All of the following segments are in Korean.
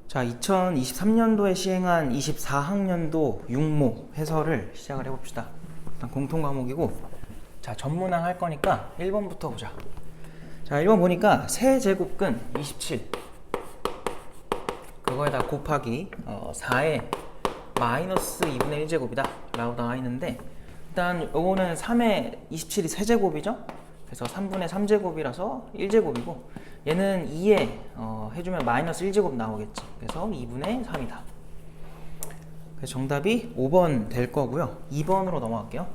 자, 2023년도에 시행한 24학년도 육모 해설을 시작을 해봅시다. 일단 공통 과목이고, 자, 전문항 할 거니까 1번부터 보자. 자, 1번 보니까 세제곱근 27 그거에다 곱하기 4에 마이너스 2분의 1제곱이다 라고 나와 있는데, 일단 요거는 3에 27이 세제곱이죠. 그래서 3분의 3제곱이라서 1제곱이고, 얘는 2에 해주면 마이너스 1제곱 나오겠지. 그래서 2분의 3이다. 그래서 정답이 5번 될 거고요. 2번으로 넘어갈게요.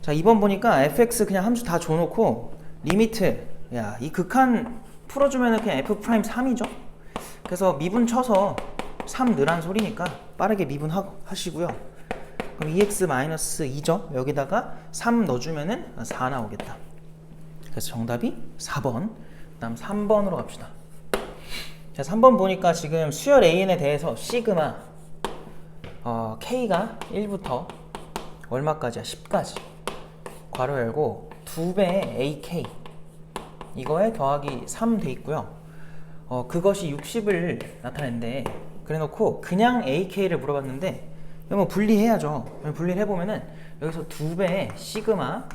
자, 2번 보니까 fx 그냥 함수 다 줘놓고 리미트, 야, 이 극한 풀어주면 그냥 f'3이죠. 그래서 미분 쳐서 3 넣으란 소리니까 빠르게 미분하시고요. 그럼 2x-2죠. 여기다가 3 넣어주면은 4 나오겠다. 그래서 정답이 4번. 그 다음 3번으로 갑시다. 자, 3번 보니까 지금 수열 AN에 대해서 시그마 K가 1부터 얼마까지야? 10까지 괄호 열고 2배의 AK 이거에 더하기 3 돼 있고요. 그것이 60을 나타낸대. 그래 놓고 그냥 AK를 물어봤는데, 이거 뭐 분리해야죠. 분리를 해보면은 여기서 2배의 시그마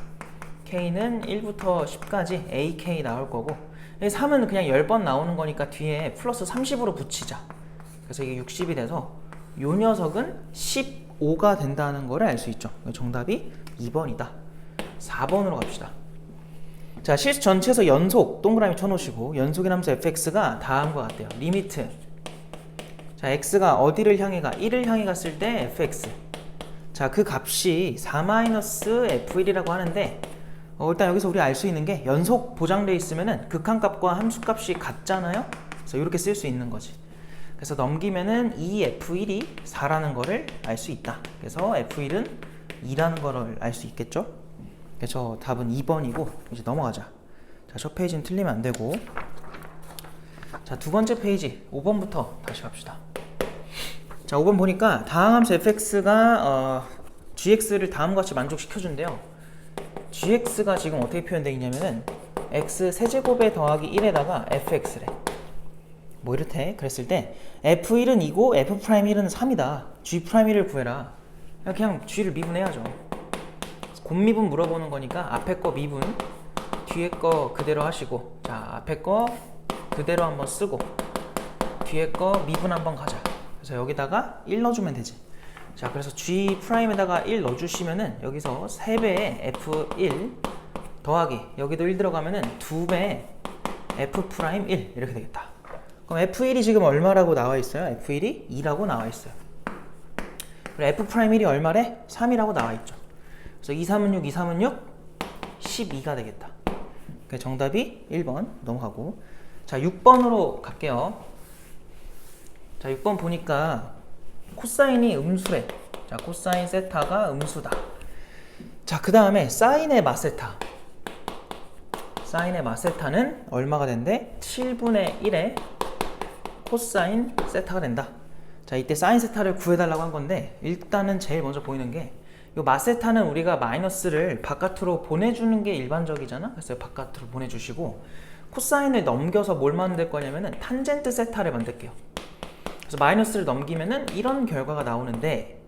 K는 1부터 10까지 AK 나올 거고, 3은 그냥 10번 나오는 거니까 뒤에 플러스 30으로 붙이자. 그래서 이게 60이 돼서 요 녀석은 15가 된다는 거를 알 수 있죠. 정답이 2번이다. 4번으로 갑시다. 자, 실수 전체에서 연속 동그라미 쳐놓으시고, 연속인 함수 fx가 다음과 같대요. 리미트, 자, x가 어디를 향해 가? 1을 향해 갔을 때 fx, 자, 그 값이 4-f1이라고 하는데, 일단 여기서 우리 알 수 있는 게 연속 보장되어 있으면은 극한값과 함수값이 같잖아요. 그래서 이렇게 쓸 수 있는 거지. 그래서 넘기면은 2f1이 4라는 거를 알 수 있다. 그래서 f1은 2라는 거를 알 수 있겠죠. 그래서 답은 2번이고, 이제 넘어가자. 자, 첫 페이지는 틀리면 안 되고, 자, 두 번째 페이지 5번부터 다시 갑시다. 자, 5번 보니까 다항함수 fx가 gx를 다음과 같이 만족시켜준대요. gx가 지금 어떻게 표현되어 있냐면은 x 세제곱에 더하기 1에다가 fx래. 뭐 이렇대. 그랬을 때 f1은 2고 f'1은 3이다. g'1을 구해라. 그냥 g를 미분해야죠. 곱미분 물어보는 거니까 앞에 거 미분, 뒤에 거 그대로 하시고, 자, 앞에 거 그대로 한번 쓰고 뒤에 거 미분 한번 가자. 그래서 여기다가 1 넣어주면 되지. 자, 그래서 G'에다가 1 넣어주시면은 여기서 3배의 F1 더하기 여기도 1 들어가면은 2배의 F'1 이렇게 되겠다. 그럼 F1이 지금 얼마라고 나와 있어요? F1이 2라고 나와 있어요. 그리고 F'1이 얼마래? 3이라고 나와 있죠. 그래서 2, 3은 6, 2, 3은 6, 12가 되겠다. 그래서 정답이 1번 넘어가고, 자, 6번으로 갈게요. 자, 6번 보니까 코사인이 음수래. 자, 코사인 세타가 음수다. 자, 그 다음에 사인의 마세타. 사인의 마세타는 얼마가 된대? 7분의 1의 코사인 세타가 된다. 자, 이때 사인 세타를 구해달라고 한 건데, 일단은 제일 먼저 보이는 게, 이 마세타는 우리가 마이너스를 바깥으로 보내주는 게 일반적이잖아. 그래서 바깥으로 보내주시고, 코사인을 넘겨서 뭘 만들 거냐면은 탄젠트 세타를 만들게요. 그래서 마이너스를 넘기면은 이런 결과가 나오는데,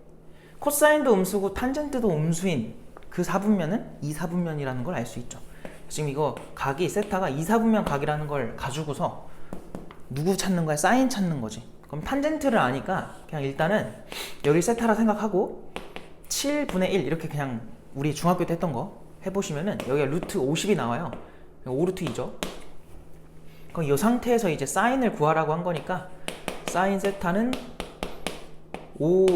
코사인도 음수고 탄젠트도 음수인 그 사분면은 이사분면이라는 걸 알 수 있죠. 지금 이거 각이 세타가 이사분면 각이라는 걸 가지고서 누구 찾는 거야? 사인 찾는 거지. 그럼 탄젠트를 아니까 그냥 일단은 여기 세타라 생각하고 7분의 1 이렇게 그냥 우리 중학교 때 했던 거 해보시면은 여기가 루트 50이 나와요. 5루트 2죠. 그럼 이 상태에서 이제 사인을 구하라고 한 거니까 사인 세타는 5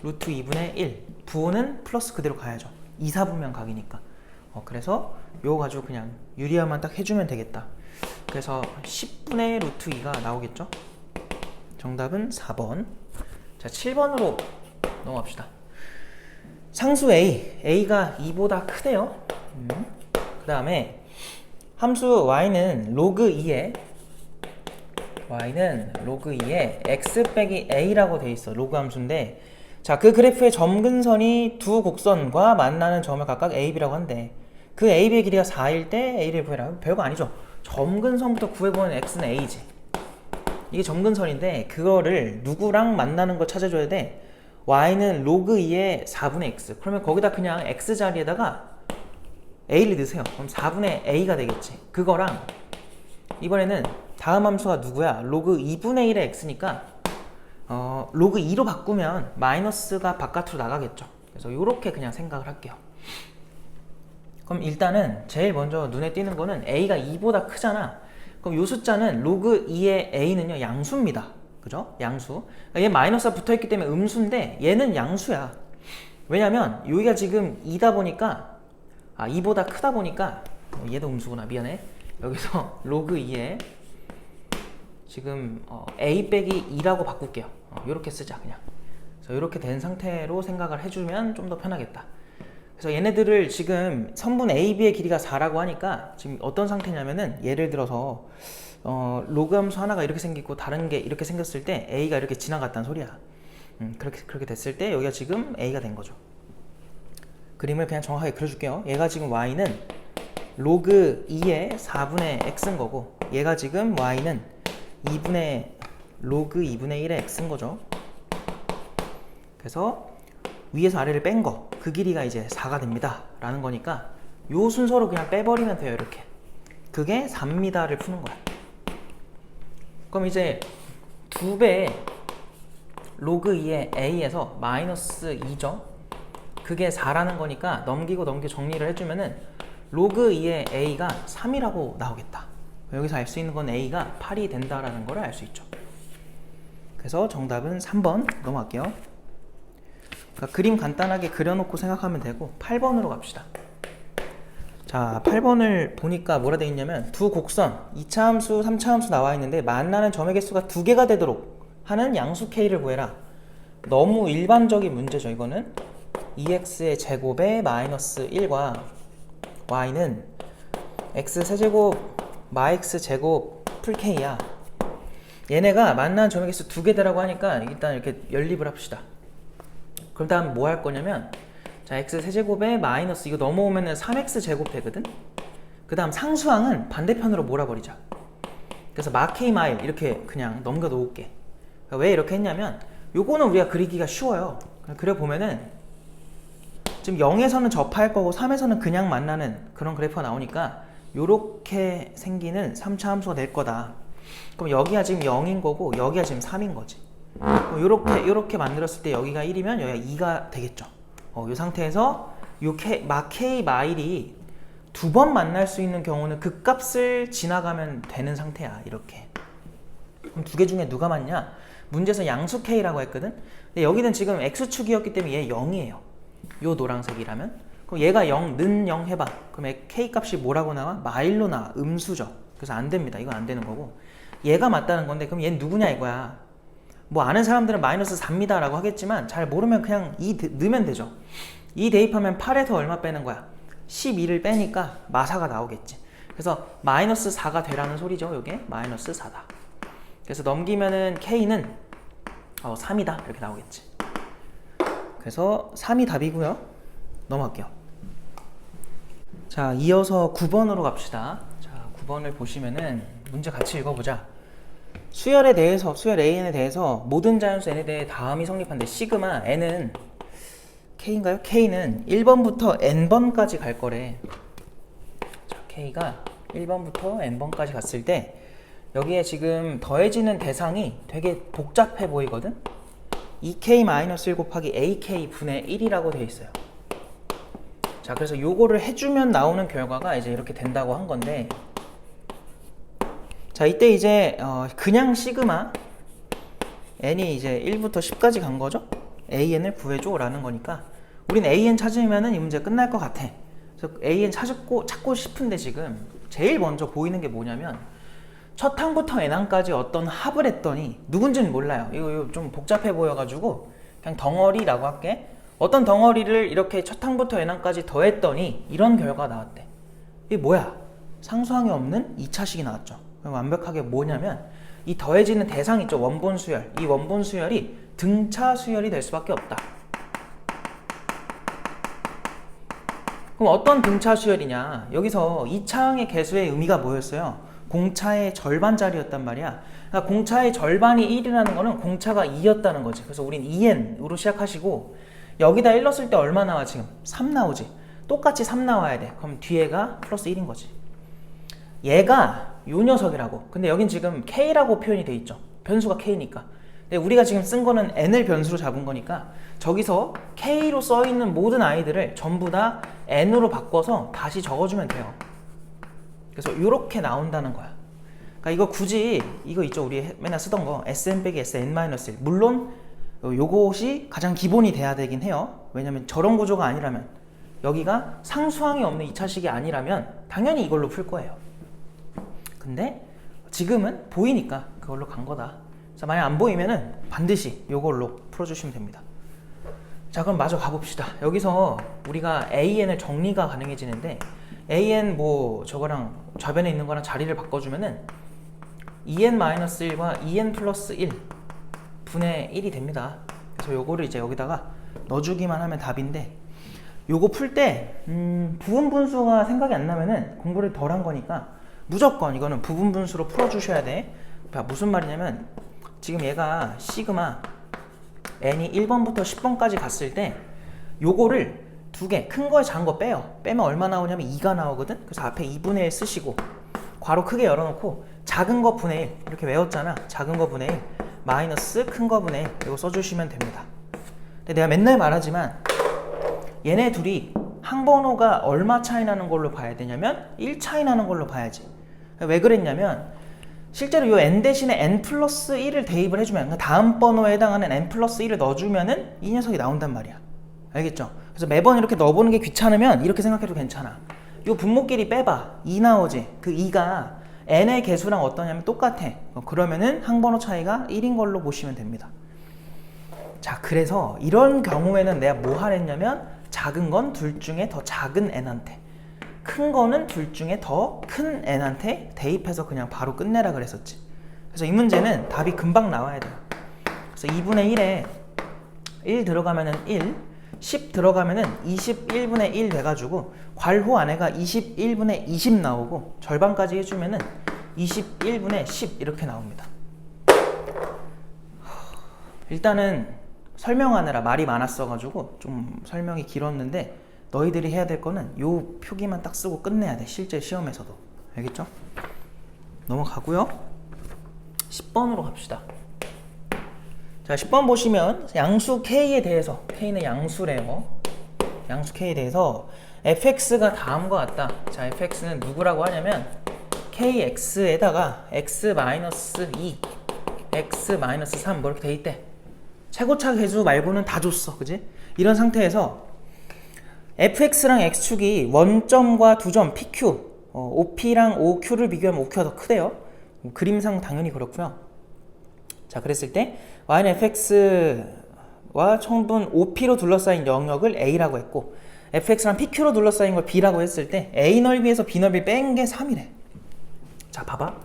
루트 2분의 1, 부호는 플러스 그대로 가야죠. 이사분면 각이니까. 그래서 요거 가지고 그냥 유리화만 딱 해주면 되겠다. 그래서 10분의 루트 2가 나오겠죠. 정답은 4번. 자, 7번으로 넘어갑시다. 상수 A가 2보다 크대요. 그 다음에 함수 Y는 로그 2에 x 빼기 a라고 돼 있어. 로그 함수인데, 자, 그 그래프의 점근선이 두 곡선과 만나는 점을 각각 a, b라고 한대. 그 a, b의 길이가 4일 때 a를 구해라. 별거 아니죠. 점근선부터 구해보는 x는 a지. 이게 점근선인데 그거를 누구랑 만나는 걸 찾아줘야 돼. y는 로그 2의 4분의 x. 그러면 거기다 그냥 x 자리에다가 a를 넣으세요. 그럼 4분의 a가 되겠지. 그거랑 이번에는 다음 함수가 누구야? 로그 2분의 1의 x니까 로그 2로 바꾸면 마이너스가 바깥으로 나가겠죠. 그래서 이렇게 그냥 생각을 할게요. 그럼 일단은 제일 먼저 눈에 띄는 거는 a가 2보다 크잖아. 그럼 이 숫자는 로그 2의 a는요 양수입니다. 그죠? 양수. 그러니까 얘 마이너스가 붙어있기 때문에 음수인데 얘는 양수야. 왜냐면 여기가 지금 2다 보니까 2보다 크다 보니까 얘도 음수구나. 미안해. 여기서 로그 2에 지금 a 빼기 2라고 바꿀게요. 이렇게 쓰자 그냥. 그래서 이렇게 된 상태로 생각을 해주면 좀 더 편하겠다. 그래서 얘네들을 지금 선분 a, b의 길이가 4라고 하니까 지금 어떤 상태냐면은 예를 들어서 로그 함수 하나가 이렇게 생기고 다른 게 이렇게 생겼을 때 a가 이렇게 지나갔다는 소리야. 그렇게 됐을 때 여기가 지금 a가 된 거죠. 그림을 그냥 정확하게 그려줄게요. 얘가 지금 y는 로그 2의 4분의 x인 거고 얘가 지금 y는 로그 2분의 1의 x인 거죠. 그래서 위에서 아래를 뺀 거, 그 길이가 이제 4가 됩니다 라는 거니까 요 순서로 그냥 빼버리면 돼요. 이렇게 그게 3미다를 푸는 거야. 그럼 이제 2배 로그 2의 a에서 마이너스 2죠. 그게 4라는 거니까 넘기고 정리를 해주면은 로그 2의 a가 3이라고 나오겠다. 여기서 알 수 있는 건 a가 8이 된다라는 걸 알 수 있죠. 그래서 정답은 3번 넘어갈게요. 그러니까 그림 간단하게 그려놓고 생각하면 되고 8번으로 갑시다. 자, 8번을 보니까 뭐라 되어 있냐면 두 곡선 2차 함수, 3차 함수 나와 있는데 만나는 점의 개수가 2개가 되도록 하는 양수 k를 구해라. 너무 일반적인 문제죠. 이거는 2x의 제곱에 마이너스 1과 y는 x 세제곱 마x 제곱 풀 k야. 얘네가 만나는 점의 개수 2개 되라고 하니까 일단 이렇게 연립을 합시다. 그럼 다음 뭐 할 거냐면 자 x 세제곱에 마이너스 이거 넘어오면은 3x 제곱 되거든. 그 다음 상수항은 반대편으로 몰아버리자. 그래서 마케이 마일 이렇게 그냥 넘겨 놓을게. 그러니까 왜 이렇게 했냐면 요거는 우리가 그리기가 쉬워요. 그려보면은 지금 0에서는 접할 거고 3에서는 그냥 만나는 그런 그래프가 나오니까 요렇게 생기는 3차 함수가 될 거다. 그럼 여기가 지금 0인 거고 여기가 지금 3인 거지. 요렇게 만들었을 때 여기가 1이면 여기가 2가 되겠죠. 이 상태에서 요 K 마일이 두 번 만날 수 있는 경우는 그 값을 지나가면 되는 상태야. 이렇게. 그럼 두 개 중에 누가 맞냐? 문제에서 양수 K라고 했거든. 근데 여기는 지금 X축이었기 때문에 얘 0이에요. 요 노란색이라면. 그럼 얘가 0, 는 0 해봐. 그럼 K 값이 뭐라고 나와? 마일로 나와. 음수죠. 그래서 안 됩니다. 이건 안 되는 거고. 얘가 맞다는 건데 그럼 얘는 누구냐 이거야. 뭐 아는 사람들은 마이너스 4입니다 라고 하겠지만 잘 모르면 그냥 2 넣으면 되죠. 2 대입하면 8에서 얼마 빼는 거야? 12를 빼니까 마사가 나오겠지. 그래서 마이너스 4가 되라는 소리죠. 요게 마이너스 4다. 그래서 넘기면은 K는 3이다 이렇게 나오겠지. 그래서 3이 답이고요. 넘어갈게요. 자, 이어서 9번으로 갑시다. 자, 9번을 보시면은 문제 같이 읽어보자. 수열에 대해서, 수열 AN에 대해서 모든 자연수 N에 대해 다음이 성립한데 시그마 N은 K인가요? K는 1번부터 N번까지 갈 거래. 자, K가 1번부터 N번까지 갔을 때 여기에 지금 더해지는 대상이 되게 복잡해 보이거든? 2K-1 곱하기 AK 분의 1이라고 되어 있어요. 자, 그래서 요거를 해주면 나오는 결과가 이제 이렇게 된다고 한 건데 자, 이때 이제 그냥 시그마 n이 이제 1부터 10까지 간 거죠? an을 구해줘 라는 거니까 우린 an 찾으면은 이 문제 끝날 것 같아. 그래서 an 찾고 싶은데 지금 제일 먼저 보이는 게 뭐냐면 첫 항부터 n항까지 어떤 합을 했더니 누군지는 몰라요. 이거 좀 복잡해 보여가지고 그냥 덩어리라고 할게. 어떤 덩어리를 이렇게 첫 항부터 n항까지 더했더니 이런 결과가 나왔대. 이게 뭐야? 상수항이 없는 2차식이 나왔죠. 완벽하게 뭐냐면 이 더해지는 대상 있죠. 원본 수열. 이 원본 수열이 등차 수열이 될 수밖에 없다. 그럼 어떤 등차 수열이냐? 여기서 2차항의 개수의 의미가 뭐였어요? 공차의 절반짜리였단 말이야. 그러니까 공차의 절반이 1이라는 거는 공차가 2였다는 거지. 그래서 우린 2n으로 시작하시고 여기다 1 넣었을 때 얼마 나와 지금? 3 나오지. 똑같이 3 나와야 돼. 그럼 뒤에가 플러스 1인 거지. 얘가 요 녀석이라고. 근데 여긴 지금 k라고 표현이 돼 있죠. 변수가 k니까. 근데 우리가 지금 쓴 거는 n을 변수로 잡은 거니까 저기서 k로 써 있는 모든 아이들을 전부 다 n으로 바꿔서 다시 적어주면 돼요. 그래서 이렇게 나온다는 거야. 그러니까 이거 굳이 이거 있죠. 우리 맨날 쓰던 거 sn 빼기 sn-1. 물론 요것이 가장 기본이 돼야 되긴 해요. 왜냐면 저런 구조가 아니라면 여기가 상수항이 없는 2차식이 아니라면 당연히 이걸로 풀 거예요. 근데 지금은 보이니까 그걸로 간 거다. 자, 만약 안 보이면은 반드시 이걸로 풀어주시면 됩니다. 자, 그럼 마저 가봅시다. 여기서 우리가 an을 정리가 가능해지는데 an 뭐 저거랑 좌변에 있는 거랑 자리를 바꿔주면은 2n-1과 2n 플러스 1 분의 1이 됩니다. 그래서 요거를 이제 여기다가 넣어주기만 하면 답인데 요거 풀 때 부분 분수가 생각이 안 나면은 공부를 덜 한 거니까 무조건 이거는 부분 분수로 풀어주셔야 돼. 무슨 말이냐면 지금 얘가 시그마 n이 1번부터 10번까지 갔을 때 요거를 두 개, 큰 거에 작은 거 빼요. 빼면 얼마 나오냐면 2가 나오거든. 그래서 앞에 2분의 1 쓰시고 괄호 크게 열어놓고 작은 거 분의 1 이렇게 외웠잖아. 작은 거 분의 1 마이너스 큰 거 분의 1 이거 써주시면 됩니다. 근데 내가 맨날 말하지만 얘네 둘이 항번호가 얼마 차이 나는 걸로 봐야 되냐면 1 차이 나는 걸로 봐야지. 왜 그랬냐면 실제로 이 n 대신에 n 플러스 1을 대입을 해주면 그러니까 다음 번호에 해당하는 n 플러스 1을 넣어주면은 이 녀석이 나온단 말이야. 알겠죠? 그래서 매번 이렇게 넣어보는 게 귀찮으면 이렇게 생각해도 괜찮아. 이 분모끼리 빼봐. 2 나오지? 그 2가 n의 개수랑 어떠냐면 똑같아. 그러면은 항번호 차이가 1인 걸로 보시면 됩니다. 자, 그래서 이런 경우에는 내가 뭐 하랬냐면 작은 건 둘 중에 더 작은 n한테, 큰 거는 둘 중에 더 큰 n한테 대입해서 그냥 바로 끝내라 그랬었지. 그래서 이 문제는 답이 금방 나와야 돼요. 그래서 2분의 1에 1 들어가면은 1, 10 들어가면은 21분의 1 돼가지고 괄호 안에가 21분의 20 나오고 절반까지 해주면은 21분의 10 이렇게 나옵니다. 일단은 설명하느라 말이 많았어가지고 좀 설명이 길었는데 너희들이 해야 될 거는 요 표기만 딱 쓰고 끝내야 돼. 실제 시험에서도. 알겠죠? 넘어가고요. 10번으로 갑시다. 자, 10번 보시면 양수 K에 대해서, K는 양수래요. 양수 K에 대해서 fx가 다음과 같다. 자, fx는 누구라고 하냐면 kx에다가 x-2, x-3 뭐 이렇게 돼 있대. 최고차 계수 말고는 다 줬어. 그지? 이런 상태에서 fx랑 x축이 원점과 두점 pq, op랑 oq를 비교하면 oq가 더 크대요. 그림상 당연히 그렇고요. 자, 그랬을 때 y는 fx와 청분 op로 둘러싸인 영역을 a라고 했고 fx랑 pq로 둘러싸인 걸 b라고 했을 때 a 넓이에서 b 넓이 뺀 게 3이래. 자, 봐봐.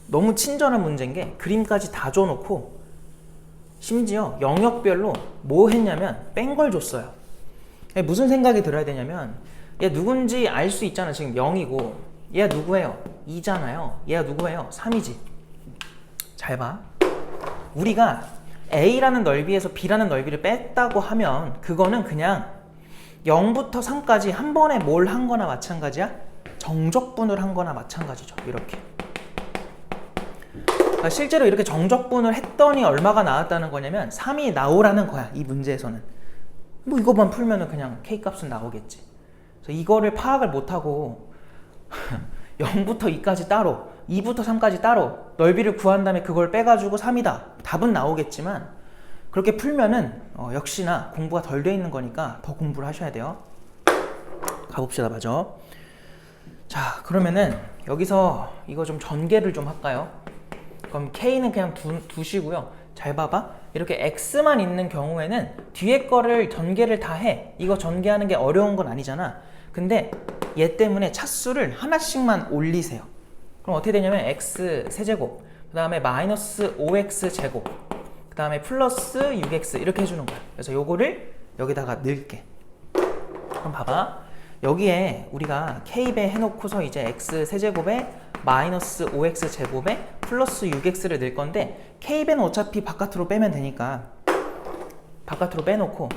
너무 친절한 문제인 게 그림까지 다 줘놓고 심지어 영역별로 뭐 했냐면 뺀 걸 줬어요. 무슨 생각이 들어야 되냐면 얘 누군지 알 수 있잖아. 지금 0이고 얘가 누구예요? 2잖아요. 얘가 누구예요? 3이지. 잘 봐. 우리가 A라는 넓이에서 B라는 넓이를 뺐다고 하면 그거는 그냥 0부터 3까지 한 번에 뭘 한 거나 마찬가지야? 정적분을 한 거나 마찬가지죠. 이렇게. 그러니까 실제로 이렇게 정적분을 했더니 얼마가 나왔다는 거냐면 3이 나오라는 거야. 이 문제에서는. 뭐 이것만 풀면은 그냥 K값은 나오겠지. 그래서 이거를 파악을 못하고 0부터 2까지 따로 2부터 3까지 따로 넓이를 구한 다음에 그걸 빼가지고 3이다. 답은 나오겠지만 그렇게 풀면은 역시나 공부가 덜 돼 있는 거니까 더 공부를 하셔야 돼요. 가봅시다. 맞아. 자, 그러면은 여기서 이거 좀 전개를 좀 할까요? 그럼 K는 그냥 두시고요. 잘 봐봐. 이렇게 X만 있는 경우에는 뒤에 거를 전개를 다 해. 이거 전개하는 게 어려운 건 아니잖아. 근데 얘 때문에 차수를 하나씩만 올리세요. 그럼 어떻게 되냐면 X 세제곱, 그 다음에 마이너스 5X 제곱, 그 다음에 플러스 6X 이렇게 해주는 거야. 그래서 요거를 여기다가 넣을게. 그럼 봐봐. 여기에 우리가 K배 해놓고서 이제 X 세제곱에 마이너스 5x 제곱에 플러스 6x를 넣을 건데 k배는 어차피 바깥으로 빼면 되니까 바깥으로 빼놓고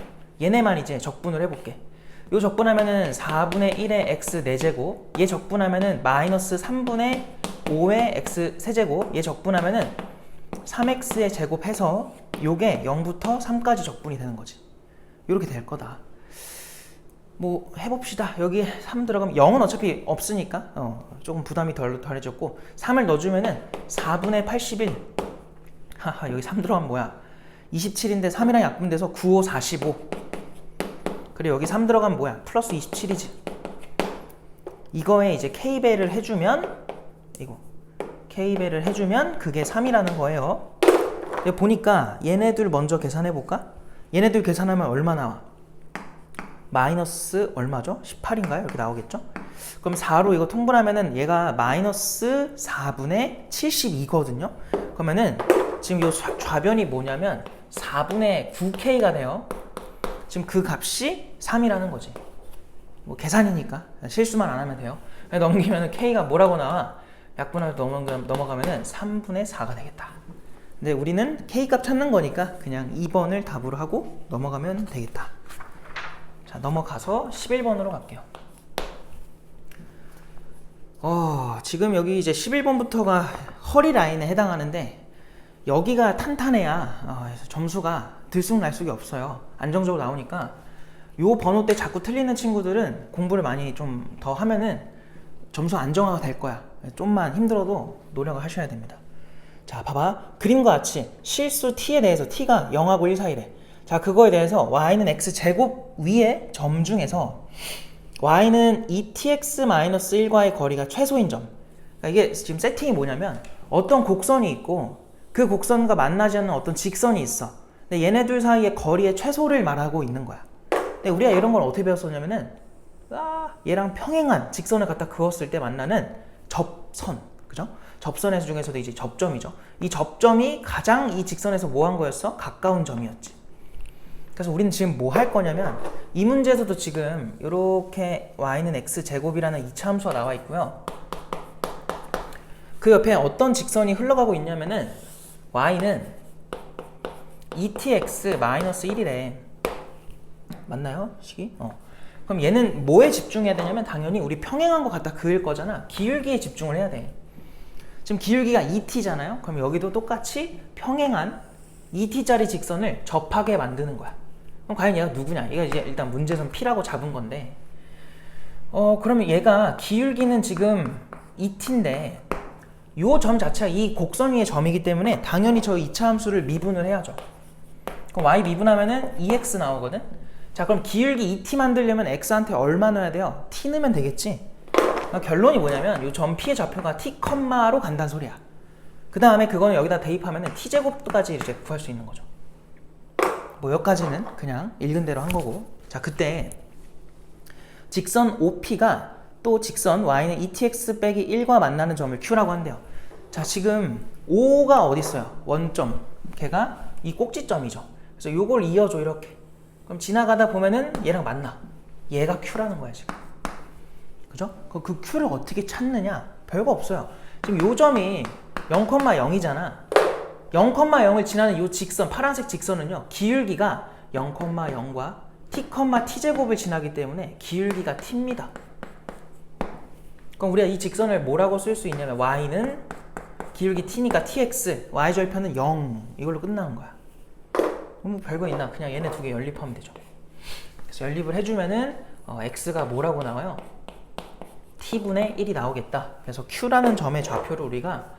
얘네만 이제 적분을 해볼게. 요 적분하면은 4분의 1의 x 4제곱, 얘 적분하면은 마이너스 3분의 5의 x 세제곱, 얘 적분하면은 3x의 제곱해서 요게 0부터 3까지 적분이 되는 거지. 요렇게 될 거다. 뭐 해봅시다. 여기 3 들어가면 0은 어차피 없으니까 조금 부담이 덜해졌고 3을 넣어주면은 4분의 81. 하하, 여기 3 들어가면 뭐야? 27인데 3이랑 약분돼서 9, 5, 45. 그리고 여기 3 들어가면 뭐야? 플러스 27이지. 이거에 이제 k배를 해주면 이거 k배를 해주면 그게 3이라는 거예요. 여기 보니까 얘네들 먼저 계산해볼까? 얘네들 계산하면 얼마 나와? 마이너스 얼마죠? 18인가요? 이렇게 나오겠죠? 그럼 4로 이거 통분하면은 얘가 마이너스 4분의 72거든요? 그러면은 지금 이 좌변이 뭐냐면 4분의 9k가 돼요. 지금 그 값이 3이라는 거지. 뭐 계산이니까 실수만 안 하면 돼요. 넘기면은 k가 뭐라고 나와? 약분하고 넘어가면은 3분의 4가 되겠다. 근데 우리는 k 값 찾는 거니까 그냥 2번을 답으로 하고 넘어가면 되겠다. 자, 넘어가서 11번으로 갈게요. 지금 여기 이제 11번부터가 허리 라인에 해당하는데 여기가 탄탄해야 점수가 들쑥날쑥이 없어요. 안정적으로 나오니까 요 번호 때 자꾸 틀리는 친구들은 공부를 많이 좀 더 하면은 점수 안정화가 될 거야. 좀만 힘들어도 노력을 하셔야 됩니다. 자, 봐봐. 그림과 같이 실수 t에 대해서 t가 0하고 1 사이래. 자, 그거에 대해서 y는 x제곱 위에 점 중에서 y는 2tx-1과의 거리가 최소인 점. 그러니까 이게 지금 세팅이 뭐냐면 어떤 곡선이 있고 그 곡선과 만나지 않는 어떤 직선이 있어. 근데 얘네들 사이의 거리의 최소를 말하고 있는 거야. 근데 우리가 이런 걸 어떻게 배웠었냐면은 얘랑 평행한 직선을 갖다 그었을 때 만나는 접선. 그죠? 접선에서 중에서도 이제 접점이죠. 이 접점이 가장 이 직선에서 뭐 한 거였어? 가까운 점이었지. 그래서 우리는 지금 뭐 할 거냐면 이 문제에서도 지금 이렇게 y는 x제곱이라는 2차 함수가 나와 있고요. 그 옆에 어떤 직선이 흘러가고 있냐면은 y는 2tx-1이래. 맞나요? 식이? 그럼 얘는 뭐에 집중해야 되냐면 당연히 우리 평행한 거 갖다 그을 거잖아. 기울기에 집중을 해야 돼. 지금 기울기가 2t잖아요. 그럼 여기도 똑같이 평행한 2t짜리 직선을 접하게 만드는 거야. 그럼 과연 얘가 누구냐? 얘가 이제 일단 문제선 P라고 잡은 건데 그러면 얘가 기울기는 지금 2t인데 요 점 자체가 이 곡선 위의 점이기 때문에 당연히 저 2차 함수를 미분을 해야죠. 그럼 y 미분하면은 2x 나오거든? 자, 그럼 기울기 2t 만들려면 x한테 얼마 넣어야 돼요? t 넣으면 되겠지? 그러니까 결론이 뭐냐면 요 점 P의 좌표가 t, 로 간다는 소리야. 그 다음에 그거는 여기다 대입하면은 t제곱까지 이제 구할 수 있는 거죠. 뭐 여기까지는 그냥 읽은 대로 한 거고. 자, 그때 직선 OP가 또 직선 y는 2tx-1과 만나는 점을 Q라고 한대요. 자, 지금 O가 어디 있어요? 원점. 걔가 이 꼭지점이죠. 그래서 요걸 이어줘 이렇게. 그럼 지나가다 보면은 얘랑 만나. 얘가 Q라는 거야 지금. 그죠? 그 Q를 어떻게 찾느냐? 별거 없어요. 지금 요 점이 0,0이잖아. 0,0을 지나는 요 직선, 파란색 직선은요, 기울기가 0,0과 t, t제곱을 지나기 때문에 기울기가 t입니다. 그럼 우리가 이 직선을 뭐라고 쓸 수 있냐면 y는 기울기 t니까 tx, y절편은 0 이걸로 끝나는 거야. 뭐 별거 있나? 그냥 얘네 두 개 연립하면 되죠. 그래서 연립을 해주면은 x가 뭐라고 나와요? t분의 1이 나오겠다. 그래서 q라는 점의 좌표를 우리가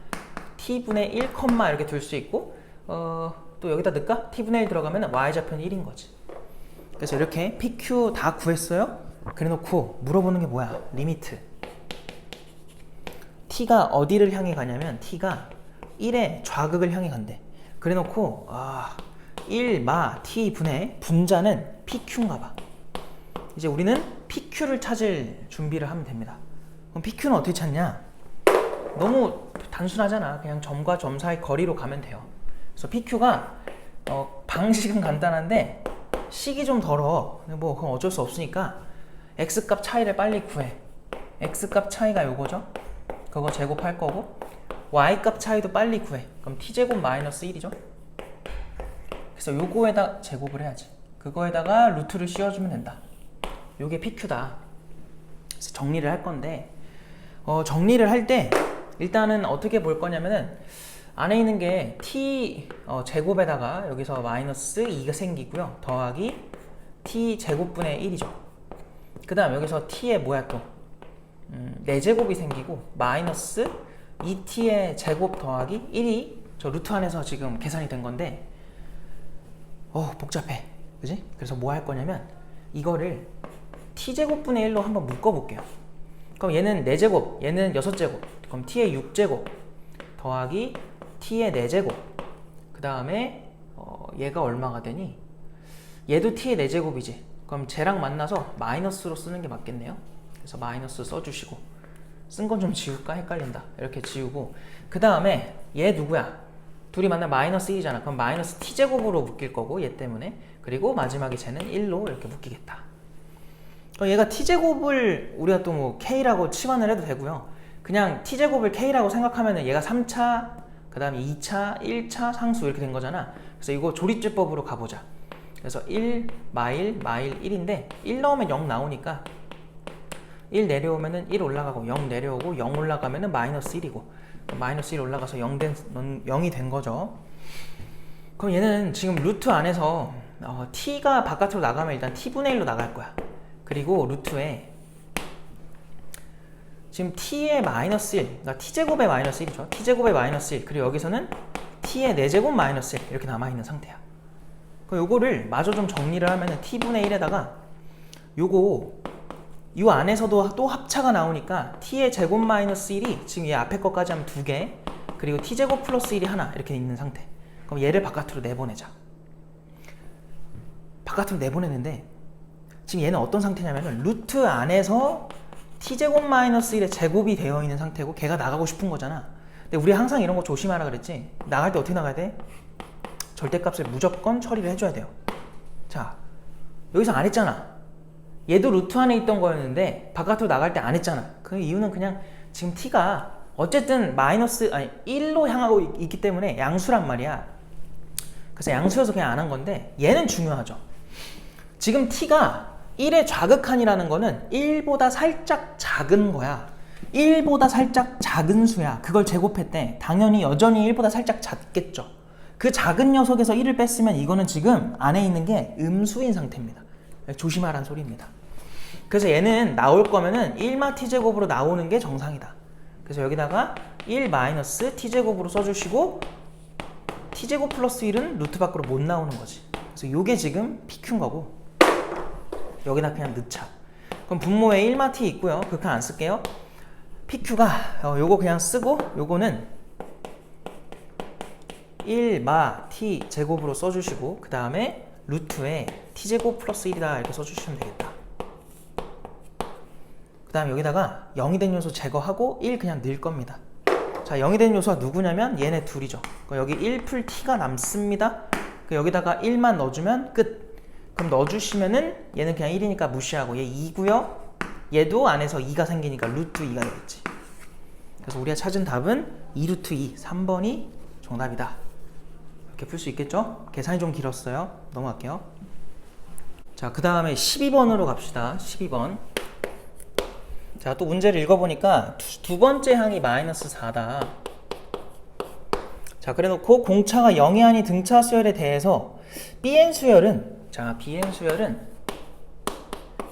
t분의 1, 이렇게 둘 수 있고 또 여기다 넣을까? t분의 1 들어가면 y좌표는 1인 거지. 그래서 이렇게 pq 다 구했어요? 그래놓고 물어보는 게 뭐야? 리미트. t가 어디를 향해 가냐면 t가 1의 좌극을 향해 간대. 그래놓고 1마 t분의 분자는 pq인가 봐. 이제 우리는 pq를 찾을 준비를 하면 됩니다. 그럼 pq는 어떻게 찾냐? 너무 단순하잖아. 그냥 점과 점 사이 거리로 가면 돼요. 그래서 pq가 방식은 간단한데 식이 좀 더러워. 뭐 그건 어쩔 수 없으니까 x값 차이를 빨리 구해. x값 차이가 요거죠. 그거 제곱할 거고 y값 차이도 빨리 구해. 그럼 t제곱 마이너스 1이죠. 그래서 요거에다 제곱을 해야지. 그거에다가 루트를 씌워주면 된다. 요게 PQ다. 그래서 정리를 할 건데 정리를 할 때 일단은 어떻게 볼 거냐면은 안에 있는 게 t 제곱에다가 여기서 마이너스 2가 생기고요. 더하기 t 제곱분의 1이죠. 그 다음 여기서 t에 뭐야 또 4제곱이 생기고 마이너스 2t의 제곱 더하기 1이 저 루트 안에서 지금 계산이 된 건데 복잡해. 그지? 그래서 뭐 할 거냐면 이거를 t제곱분의 1로 한번 묶어볼게요. 그럼 얘는 4제곱, 얘는 6제곱. 그럼 t의 6제곱 더하기 t의 4제곱. 그 다음에 얘가 얼마가 되니? 얘도 t의 4제곱이지. 그럼 쟤랑 만나서 마이너스로 쓰는 게 맞겠네요. 그래서 마이너스 써주시고 쓴 건 좀 지울까? 헷갈린다. 이렇게 지우고 그 다음에 얘 누구야? 둘이 만나면 마이너스 1이잖아. 그럼 마이너스 t제곱으로 묶일 거고 얘 때문에. 그리고 마지막에 쟤는 1로 이렇게 묶이겠다. 얘가 t제곱을 우리가 또 뭐 k라고 치환을 해도 되고요. 그냥 t제곱을 k라고 생각하면 얘가 3차, 그 다음에 2차, 1차 상수 이렇게 된 거잖아. 그래서 이거 조립제법으로 가보자. 그래서 1, 마일, 마일 1인데 1 넣으면 0 나오니까 1 내려오면은 1 올라가고 0 내려오고 0 올라가면은 마이너스 1이고 마이너스 1 올라가서 0이 된 거죠. 그럼 얘는 지금 루트 안에서 t가 바깥으로 나가면 일단 t분의 1로 나갈 거야. 그리고 루트에 지금 t의 마이너스 1, 그러니까 t제곱의 마이너스 1이죠. t제곱의 마이너스 1, 그리고 여기서는 t의 4제곱 마이너스 1 이렇게 남아있는 상태야. 그럼 요거를 마저 좀 정리를 하면은 t분의 1에다가 요거 이 안에서도 또 합차가 나오니까 t의 제곱 마이너스 1이 지금 얘 앞에 것까지 하면 2개, 그리고 t제곱 플러스 1이 하나 이렇게 있는 상태. 그럼 얘를 바깥으로 내보내자. 바깥으로 내보내는데 지금 얘는 어떤 상태냐면은 루트 안에서 t제곱 마이너스 1의 제곱이 되어 있는 상태고 걔가 나가고 싶은 거잖아. 근데 우리 항상 이런 거 조심하라 그랬지. 나갈 때 어떻게 나가야 돼? 절대값을 무조건 처리를 해줘야 돼요. 자, 여기서 안 했잖아. 얘도 루트 안에 있던 거였는데 바깥으로 나갈 때 안 했잖아. 그 이유는 그냥 지금 t가 어쨌든 1로 향하고 있기 때문에 양수란 말이야. 그래서 양수여서 그냥 안 한 건데 얘는 중요하죠. 지금 t가 1의 좌극한이라는 거는 1보다 살짝 작은 거야. 1보다 살짝 작은 수야. 그걸 제곱했대. 당연히 여전히 1보다 살짝 작겠죠. 그 작은 녀석에서 1을 뺐으면 이거는 지금 안에 있는 게 음수인 상태입니다. 조심하라는 소리입니다. 그래서 얘는 나올 거면은 1마 t제곱으로 나오는 게 정상이다. 그래서 여기다가 1 마이너스 t제곱으로 써주시고 t제곱 플러스 1은 루트 밖으로 못 나오는 거지. 그래서 요게 지금 PQ인 거고 여기다 그냥 넣자. 그럼 분모에 1마 t 있고요. 극한 안 쓸게요. PQ가 요거 그냥 쓰고 요거는 1마 t 제곱으로 써주시고 그 다음에 루트에 t제곱 플러스 1이다 이렇게 써주시면 되겠다. 그 다음 여기다가 0이 된 요소 제거하고 1 그냥 넣을 겁니다. 자, 0이 된 요소가 누구냐면 얘네 둘이죠. 여기 1 풀 t가 남습니다. 여기다가 1만 넣어주면 끝. 그럼 넣어주시면은 얘는 그냥 1이니까 무시하고 얘 2고요. 얘도 안에서 2가 생기니까 루트 2가 되겠지. 그래서 우리가 찾은 답은 2루트 2, 3번이 정답이다. 이렇게 풀 수 있겠죠? 계산이 좀 길었어요. 넘어갈게요. 자, 그 다음에 12번으로 갑시다. 12번. 자, 또 문제를 읽어보니까 두 번째 항이 마이너스 4다. 자, 그래놓고 공차가 0이 아닌 등차 수열에 대해서 Bn 수열은 Bn 수열은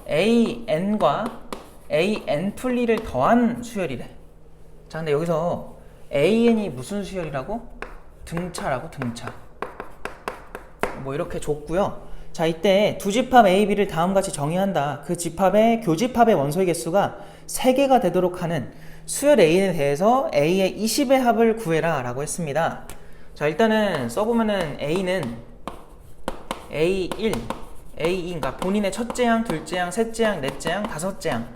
AN과 AN 풀리를 더한 수열이래. 자, 근데 여기서 AN이 무슨 수열이라고? 등차라고, 등차. 뭐 이렇게 줬고요. 자, 이때 두 집합 A, B를 다음같이 정의한다. 그 집합의 교집합의 원소의 개수가 3개가 되도록 하는 수열 A에 대해서 A의 20의 합을 구해라 라고 했습니다. 자, 일단은 써보면은 A는 A1, A2, 그러니까 본인의 첫째 항, 둘째 항, 셋째 항, 넷째 항, 다섯째 항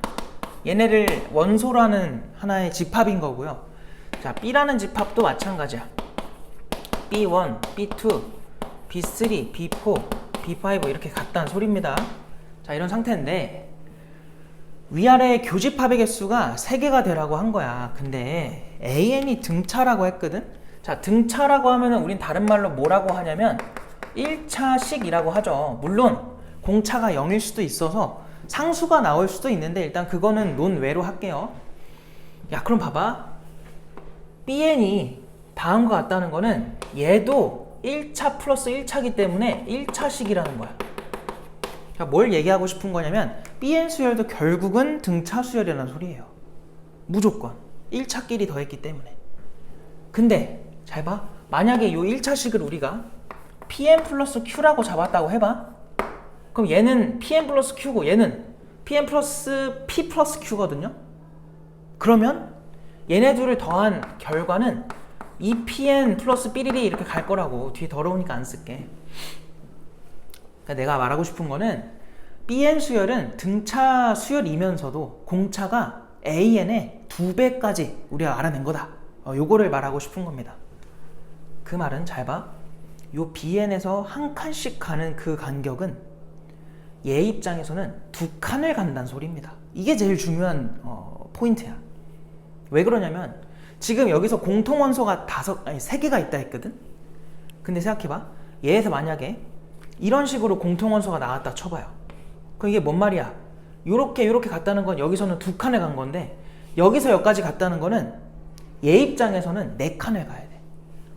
얘네를 원소라는 하나의 집합인 거고요. 자, B라는 집합도 마찬가지야. B1, B2, B3, B4, B5 이렇게 같다는 소리입니다. 자, 이런 상태인데 위아래 교집합의 개수가 3개가 되라고 한 거야. 근데 AN이 등차라고 했거든. 자, 등차라고 하면은 우린 다른 말로 뭐라고 하냐면 1차식이라고 하죠. 물론 공차가 0일 수도 있어서 상수가 나올 수도 있는데 일단 그거는 논외로 할게요. 야, 그럼 봐봐. BN이 다음과 같다는 거는 얘도 1차 플러스 1차기 때문에 1차식이라는 거야. 자, 뭘 얘기하고 싶은 거냐면 BN 수열도 결국은 등차 수열이라는 소리예요. 무조건 1차끼리 더했기 때문에. 근데 잘 봐. 만약에 이 1차식을 우리가 PM 플러스 Q라고 잡았다고 해봐. 그럼 얘는 PM 플러스 Q고 얘는 PM 플러스 P 플러스 Q거든요. 그러면 얘네 둘을 더한 결과는 2PN 플러스 삐리리 이렇게 갈 거라고. 뒤에 더러우니까 안 쓸게. 그러니까 내가 말하고 싶은 거는 BN 수열은 등차 수열이면서도 공차가 AN의 2배까지 우리가 알아낸 거다. 요거를 말하고 싶은 겁니다. 그 말은 잘 봐. 요 BN에서 한 칸씩 가는 그 간격은 얘 입장에서는 2칸을 간다는 소리입니다. 이게 제일 중요한 포인트야. 왜 그러냐면 지금 여기서 공통원소가 3개가 있다 했거든. 근데 생각해봐. 얘에서 만약에 이런 식으로 공통원소가 나왔다 쳐봐요. 그럼 이게 뭔 말이야? 요렇게 갔다는 건 여기서는 2칸을 간 건데 여기서 여기까지 갔다는 거는 얘 입장에서는 4칸을 가야 돼.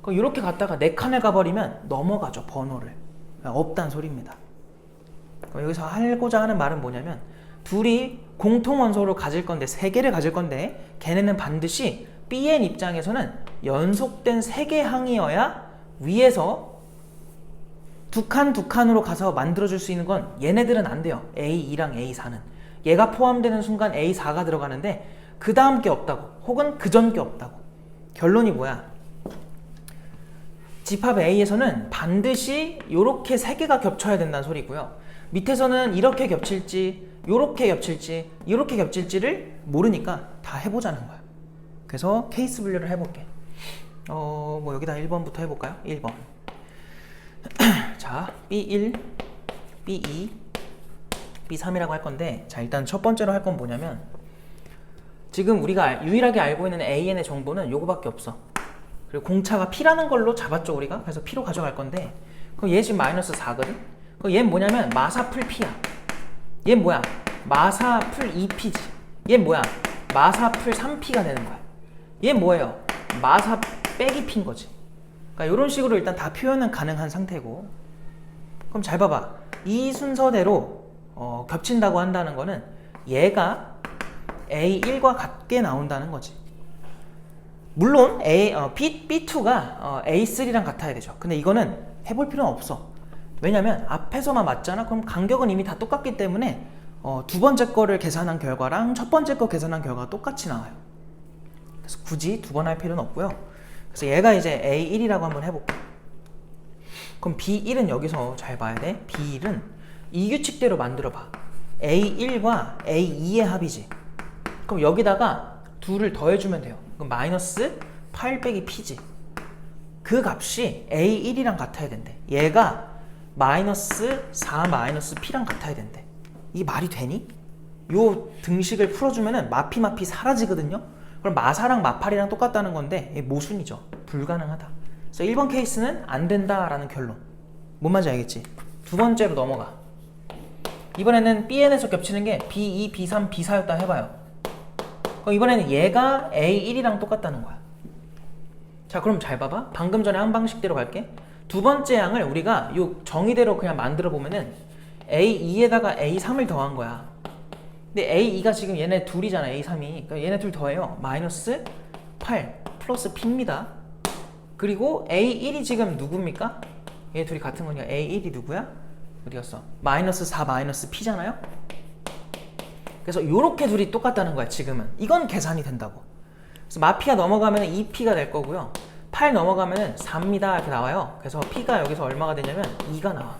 그럼 요렇게 갔다가 4칸을 가버리면 넘어가죠. 번호를. 없다는 소리입니다. 그럼 여기서 하고자 하는 말은 뭐냐면 둘이 공통원소를 가질 건데 3개를 가질 건데 걔네는 반드시 BN 입장에서는 연속된 3개 항이어야 위에서 2칸으로 가서 만들어줄 수 있는 건 얘네들은 안 돼요. A2랑 A4는. 얘가 포함되는 순간 A4가 들어가는데 그 다음 게 없다고. 혹은 그 전 게 없다고. 결론이 뭐야? 집합 A에서는 반드시 이렇게 3개가 겹쳐야 된다는 소리고요. 밑에서는 이렇게 겹칠지, 이렇게 겹칠지, 이렇게 겹칠지를 모르니까 다 해보자는 거야. 그래서 케이스 분류를 해볼게. 뭐 여기다 1번부터 해볼까요? 1번. 자, B1, B2, B3이라고 할 건데, 자, 일단 첫 번째로 할 건 뭐냐면, 지금 우리가 유일하게 알고 있는 AN의 정보는 요거밖에 없어. 그리고 공차가 P라는 걸로 잡았죠, 우리가? 그래서 P로 가져갈 건데, 그럼 얘 지금 마이너스 4거든? 그럼 얘는 뭐냐면, 마사 풀 P야. 얘 뭐야? 마사 풀 2P지. 얘 뭐야? 마사 풀 3P가 되는 거야. 얘 뭐예요? 마사 빼기 P인 거지. 그러니까 이런 식으로 일단 다 표현은 가능한 상태고. 그럼 잘 봐봐. 이 순서대로 겹친다고 한다는 거는 얘가 A1과 같게 나온다는 거지. 물론 B2가 A3랑 같아야 되죠. 근데 이거는 해볼 필요는 없어. 왜냐면 앞에서만 맞잖아. 그럼 간격은 이미 다 똑같기 때문에 두 번째 거를 계산한 결과랑 첫 번째 거 계산한 결과가 똑같이 나와요. 그래서 굳이 두 번 할 필요는 없고요. 그래서 얘가 이제 A1이라고 한번 해볼게. 그럼 B1은 여기서 잘 봐야 돼. B1은 이 규칙대로 만들어봐. A1과 A2의 합이지. 그럼 여기다가 둘을 더해주면 돼요. 그럼 마이너스 8 빼기 P지. 그 값이 A1이랑 같아야 된대. 얘가 마이너스 4 마이너스 P랑 같아야 된대. 이게 말이 되니? 요 등식을 풀어주면은 마피 사라지거든요. 그럼 마사랑 마팔이랑 똑같다는 건데 이게 모순이죠. 불가능하다. 그래서 1번 케이스는 안 된다라는 결론. 뭔 말인지 알겠지? 두 번째로 넘어가. 이번에는 BN에서 겹치는 게 B2, B3, B4였다 해봐요. 그럼 이번에는 얘가 A1이랑 똑같다는 거야. 자, 그럼 잘 봐봐. 방금 전에 한 방식대로 갈게. 두 번째 항을 우리가 요 정의대로 그냥 만들어 보면은 A2에다가 A3을 더한 거야. 근데 A2가 지금 얘네 둘이잖아. A3이. 그러니까 얘네 둘 더해요. 마이너스 8 플러스 P입니다. 그리고 A1이 지금 누굽니까? 얘 둘이 같은 거니까 A1이 누구야? 어디 갔어? 마이너스 4 마이너스 P잖아요? 그래서 요렇게 둘이 똑같다는 거야, 지금은. 이건 계산이 된다고. 그래서 마피가 넘어가면 2P가 될 거고요. 8 넘어가면 4입니다. 이렇게 나와요. 그래서 P가 여기서 얼마가 되냐면 2가 나와.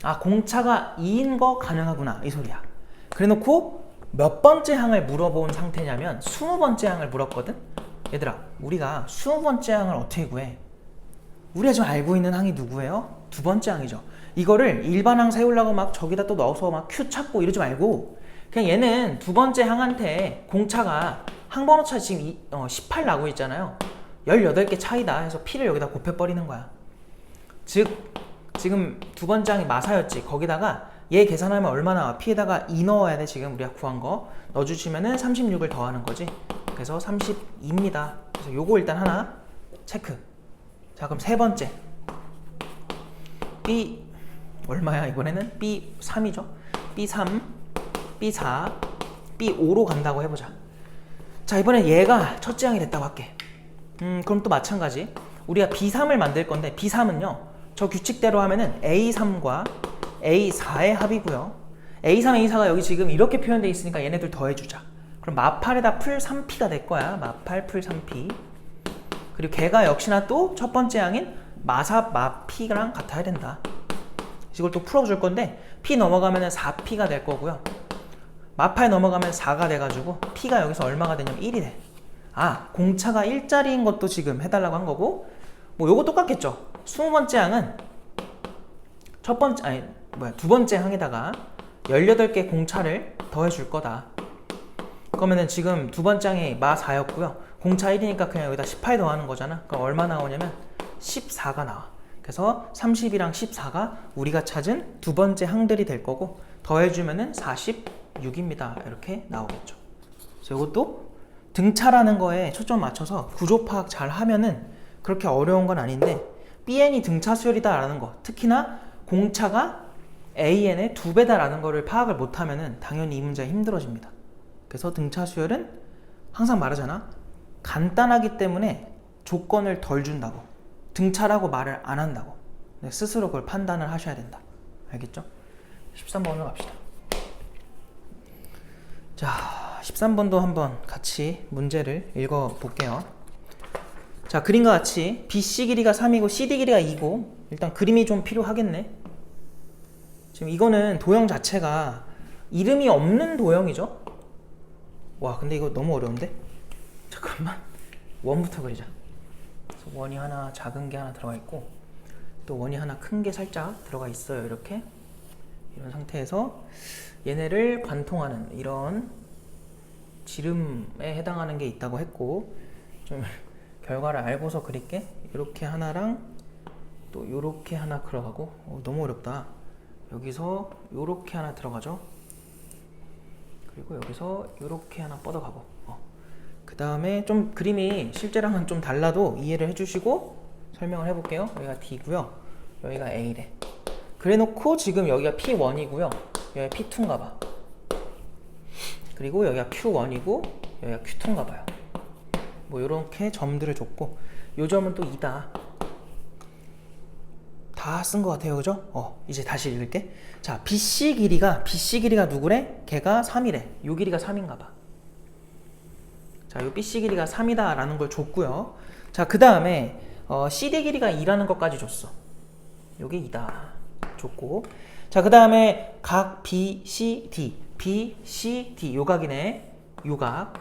아, 공차가 2인 거 가능하구나. 이 소리야. 그래 놓고 몇 번째 항을 물어본 상태냐면 20번째 항을 물었거든? 얘들아, 우리가 20번째 항을 어떻게 구해? 우리가 지금 알고 있는 항이 누구예요? 두 번째 항이죠. 이거를 일반 항 세우려고 막 저기다 또 넣어서 막 Q 찾고 이러지 말고 그냥 얘는 두 번째 항한테 공차가 항번호 차 지금 18 나고 있잖아요. 18개 차이다 해서 P를 여기다 곱해버리는 거야. 즉 지금 두 번째 항이 마사였지. 거기다가 얘 계산하면 얼마 나와? P에다가 2 넣어야 돼. 지금 우리가 구한 거 넣어주시면은 36을 더하는 거지. 그래서 32입니다. 그래서 요거 일단 하나 체크. 자 그럼 세 번째 B 얼마야 이번에는? B3이죠. B3, B4, B5로 간다고 해보자. 자 이번엔 얘가 첫째 항이 됐다고 할게. 그럼 또 마찬가지. 우리가 B3을 만들 건데 B3은요. 저 규칙대로 하면은 A3과 A4의 합이고요. A3, A4가 여기 지금 이렇게 표현되어 있으니까 얘네들 더해주자. 그럼 마8에다 풀 3P가 될 거야. 마8 풀 3P. 그리고 걔가 역시나 또 첫 번째 항인 마4, 마-P랑 같아야 된다. 이걸 또 풀어줄 건데 P 넘어가면 4P가 될 거고요. 마8 넘어가면 4가 돼가지고 P가 여기서 얼마가 되냐면 1이 돼. 아 공차가 1짜리인 것도 지금 해달라고 한 거고 뭐 요거 똑같겠죠. 20번째 항은 두 번째 항에다가 18개 공차를 더해줄 거다. 그러면은 지금 두 번째 항이 마4였고요. 공차 1이니까 그냥 여기다 18 더하는 거잖아. 그럼 얼마 나오냐면 14가 나와. 그래서 30이랑 14가 우리가 찾은 두 번째 항들이 될 거고 더해주면은 46입니다. 이렇게 나오겠죠. 그래서 이것도 등차라는 거에 초점 맞춰서 구조 파악 잘 하면은 그렇게 어려운 건 아닌데 BN이 등차 수열이다 라는 거, 특히나 공차가 AN의 2배다 라는 거를 파악을 못하면은 당연히 이 문제가 힘들어집니다. 그래서 등차 수열은 항상 말하잖아. 간단하기 때문에 조건을 덜 준다고. 등차라고 말을 안 한다고. 스스로 그걸 판단을 하셔야 된다. 알겠죠? 13번으로 갑시다. 자, 13번도 한번 같이 문제를 읽어볼게요. 자, 그림과 같이 BC 길이가 3이고 CD 길이가 2고 일단 그림이 좀 필요하겠네. 지금 이거는 도형 자체가 이름이 없는 도형이죠? 와, 근데 이거 너무 어려운데? 잠깐만. 원부터 그리자. 그래서 원이 하나 작은 게 하나 들어가 있고 또 원이 하나 큰 게 살짝 들어가 있어요. 이렇게 이런 상태에서 얘네를 관통하는 이런 지름에 해당하는 게 있다고 했고 좀 결과를 알고서 그릴게. 이렇게 하나랑 또 요렇게 하나 들어가고 너무 어렵다. 여기서 요렇게 하나 들어가죠. 그리고 여기서 요렇게 하나 뻗어가고 그 다음에 좀 그림이 실제랑은 좀 달라도 이해를 해주시고 설명을 해볼게요. 여기가 D고요. 여기가 A래. 그래놓고 지금 여기가 P1이고요. 여기가 P2인가 봐. 그리고 여기가 Q1이고 여기가 Q2인가 봐요. 뭐 요렇게 점들을 줬고 요 점은 또 2다. 다 쓴 것 같아요. 그죠? 이제 다시 읽을게. 자, BC 길이가 누구래? 걔가 3이래. 요 길이가 3인가 봐. 자, 요 BC 길이가 3이다 라는 걸 줬고요. 자, 그 다음에 CD 길이가 2라는 것까지 줬어. 요게 2다 줬고 자, 그 다음에 각 BCD 요 각이네. 요 각.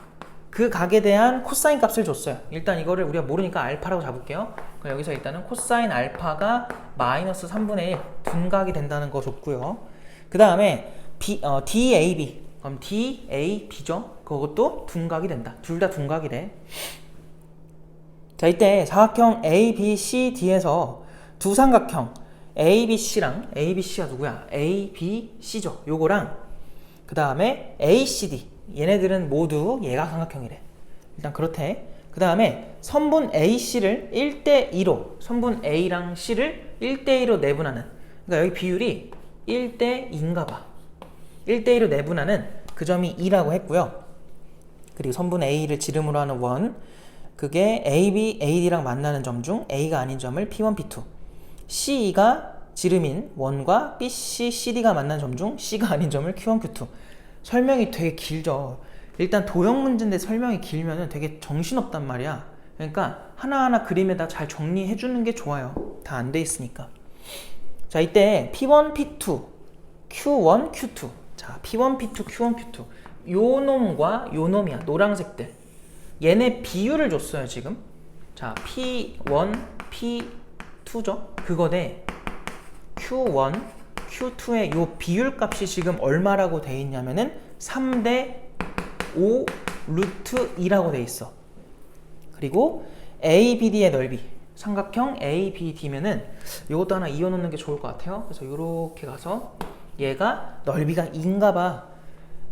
그 각에 대한 코사인 값을 줬어요. 일단 이거를 우리가 모르니까 알파라고 잡을게요. 그럼 여기서 일단은 코사인 알파가 마이너스 3분의 1 둔각이 된다는 거 줬고요. 그 다음에 DAB 그럼 DAB죠. 그것도 둔각이 된다. 둘 다 둔각이래. 자, 이때 사각형 ABCD에서 두 삼각형 ABC랑 ABC가 누구야? ABC죠. 요거랑 그 다음에 ACD 얘네들은 모두 예각삼각형이래. 일단 그렇대. 그 다음에 선분 AC를 1대2로 선분 A랑 C를 1대2로 내분하는 그러니까 여기 비율이 1대2인가 봐. 1대2로 내분하는 그 점이 2라고 했고요. 그리고 선분 A를 지름으로 하는 원 그게 AB, AD랑 만나는 점 중 A가 아닌 점을 P1, P2 CE가 지름인 원과 BC, CD가 만나는 점 중 C가 아닌 점을 Q1, Q2 설명이 되게 길죠. 일단 도형 문제인데 설명이 길면은 되게 정신없단 말이야. 그러니까 하나하나 그림에다 잘 정리해 주는 게 좋아요. 다 안 돼 있으니까. 자, 이때 P1, P2, Q1, Q2 자, P1, P2, Q1, Q2 요 놈과 요 놈이야. 노란색들 얘네 비율을 줬어요 지금. 자, P1, P2죠. 그거 대 Q1, Q2의 요 비율 값이 지금 얼마라고 돼 있냐면은 3대 5 루트 2라고 돼 있어. 그리고 ABD의 넓이, 삼각형 ABD면은 이것도 하나 이어놓는 게 좋을 것 같아요. 그래서 이렇게 가서 얘가 넓이가 2인가 봐.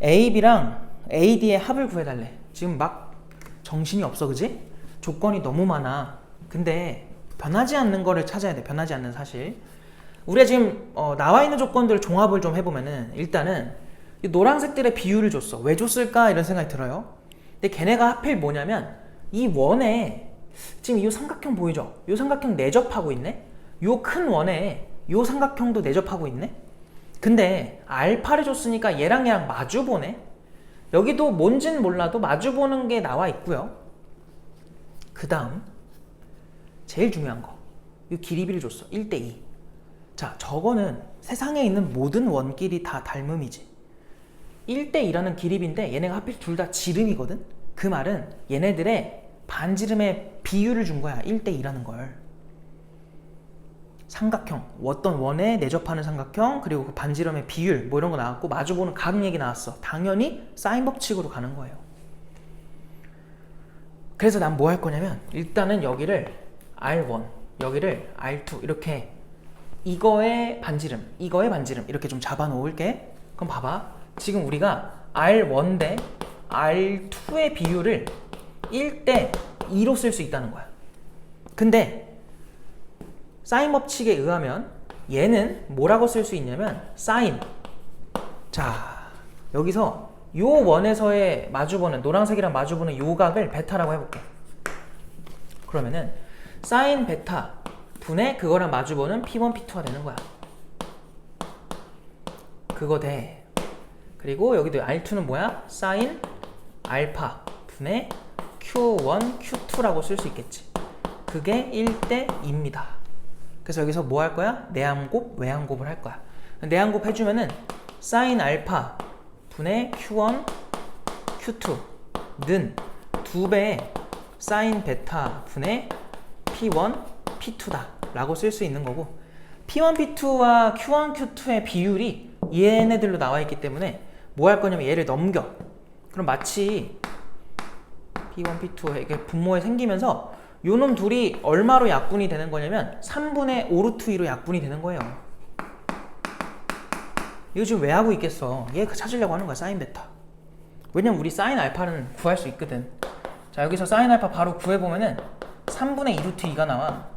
AB랑 AD의 합을 구해달래. 지금 막 정신이 없어, 그지? 조건이 너무 많아. 근데 변하지 않는 거를 찾아야 돼. 변하지 않는 사실. 우리가 지금 나와 있는 조건들 종합을 좀 해보면은 일단은 이 노란색들의 비율을 줬어. 왜 줬을까? 이런 생각이 들어요. 근데 걔네가 하필 뭐냐면 이 원에 지금 이 삼각형 보이죠? 이 삼각형 내접하고 있네? 이 큰 원에 이 삼각형도 내접하고 있네? 근데 알파를 줬으니까 얘랑 마주 보네? 여기도 뭔진 몰라도 마주 보는 게 나와 있고요. 그 다음 제일 중요한 거, 이 길이비를 줬어. 1대2. 자, 저거는 세상에 있는 모든 원끼리 다 닮음이지. 1대2라는 길이비인데 얘네가 하필 둘 다 지름이거든? 그 말은 얘네들의 반지름의 비율을 준 거야. 1대2라는 걸. 삼각형, 어떤 원에 내접하는 삼각형, 그리고 그 반지름의 비율 뭐 이런 거 나왔고, 마주보는 각 얘기 나왔어. 당연히 사인 법칙으로 가는 거예요. 그래서 난 뭐 할 거냐면 일단은 여기를 R1, 여기를 R2 이렇게 이거의 반지름, 이거의 반지름 이렇게 좀 잡아 놓을게. 그럼 봐봐. 지금 우리가 R1 대 R2의 비율을 1대 2로 쓸 수 있다는 거야. 근데 사인 법칙에 의하면 얘는 뭐라고 쓸 수 있냐면 사인. 자, 여기서 요 원에서의 마주보는, 노란색이랑 마주보는 요 각을 베타라고 해볼게. 그러면은 사인 베타 분의 그거랑 마주보는 P1, P2가 되는 거야. 그거 돼. 그리고 여기도 R2는 뭐야? 사인 알파 분의 Q1, Q2라고 쓸 수 있겠지. 그게 1대 2입니다. 그래서 여기서 뭐 할 거야? 내함곱, 외함곱을 할 거야. 내함곱 해주면은 사인 알파 분의 Q1, Q2는 2배의 사인 베타 분의 P1, P2다 라고 쓸 수 있는 거고, P1, P2와 Q1, Q2의 비율이 얘네들로 나와 있기 때문에 뭐 할 거냐면 얘를 넘겨. 그럼 마치 P1, P2에게 분모에 생기면서 요놈 둘이 얼마로 약분이 되는 거냐면 3분의 5 루트 2로 약분이 되는 거예요. 이거 지금 왜 하고 있겠어? 얘 찾으려고 하는 거야, 사인 베타. 왜냐면 우리 사인 알파는 구할 수 있거든. 자, 여기서 사인 알파 바로 구해보면은 3분의 2 루트 2가 나와.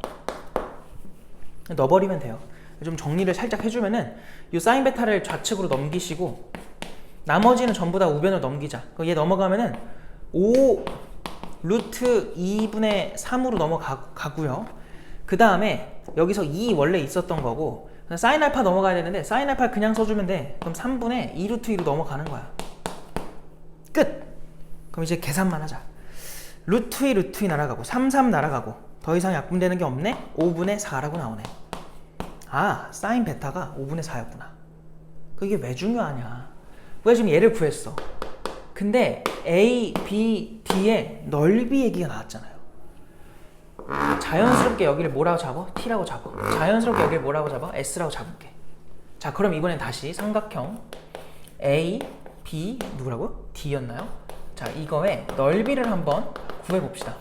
넣어버리면 돼요. 좀 정리를 살짝 해주면은 이 사인 베타를 좌측으로 넘기시고 나머지는 전부 다 우변으로 넘기자. 얘 넘어가면은 5 루트 2분의 3으로 넘어가고요. 그 다음에 여기서 2 원래 있었던 거고 사인 알파 넘어가야 되는데 사인 알파 그냥 써주면 돼. 그럼 3분의 2 루트 2로 넘어가는 거야. 끝! 그럼 이제 계산만 하자. 루트 2 루트 2 날아가고 3, 3 날아가고 더 이상 약분되는 게 없네? 5분의 4라고 나오네. 아, 사인 베타가 5분의 4였구나. 그게 왜 중요하냐? 우리가 지금 얘를 구했어. 근데 A, B, D의 넓이 얘기가 나왔잖아요. 자연스럽게 여기를 뭐라고 잡아? T라고 잡아. 자연스럽게 여기를 뭐라고 잡아? S라고 잡을게. 자, 그럼 이번엔 다시 삼각형 A, B, 누구라고? D였나요? 자, 이거의 넓이를 한번 구해봅시다.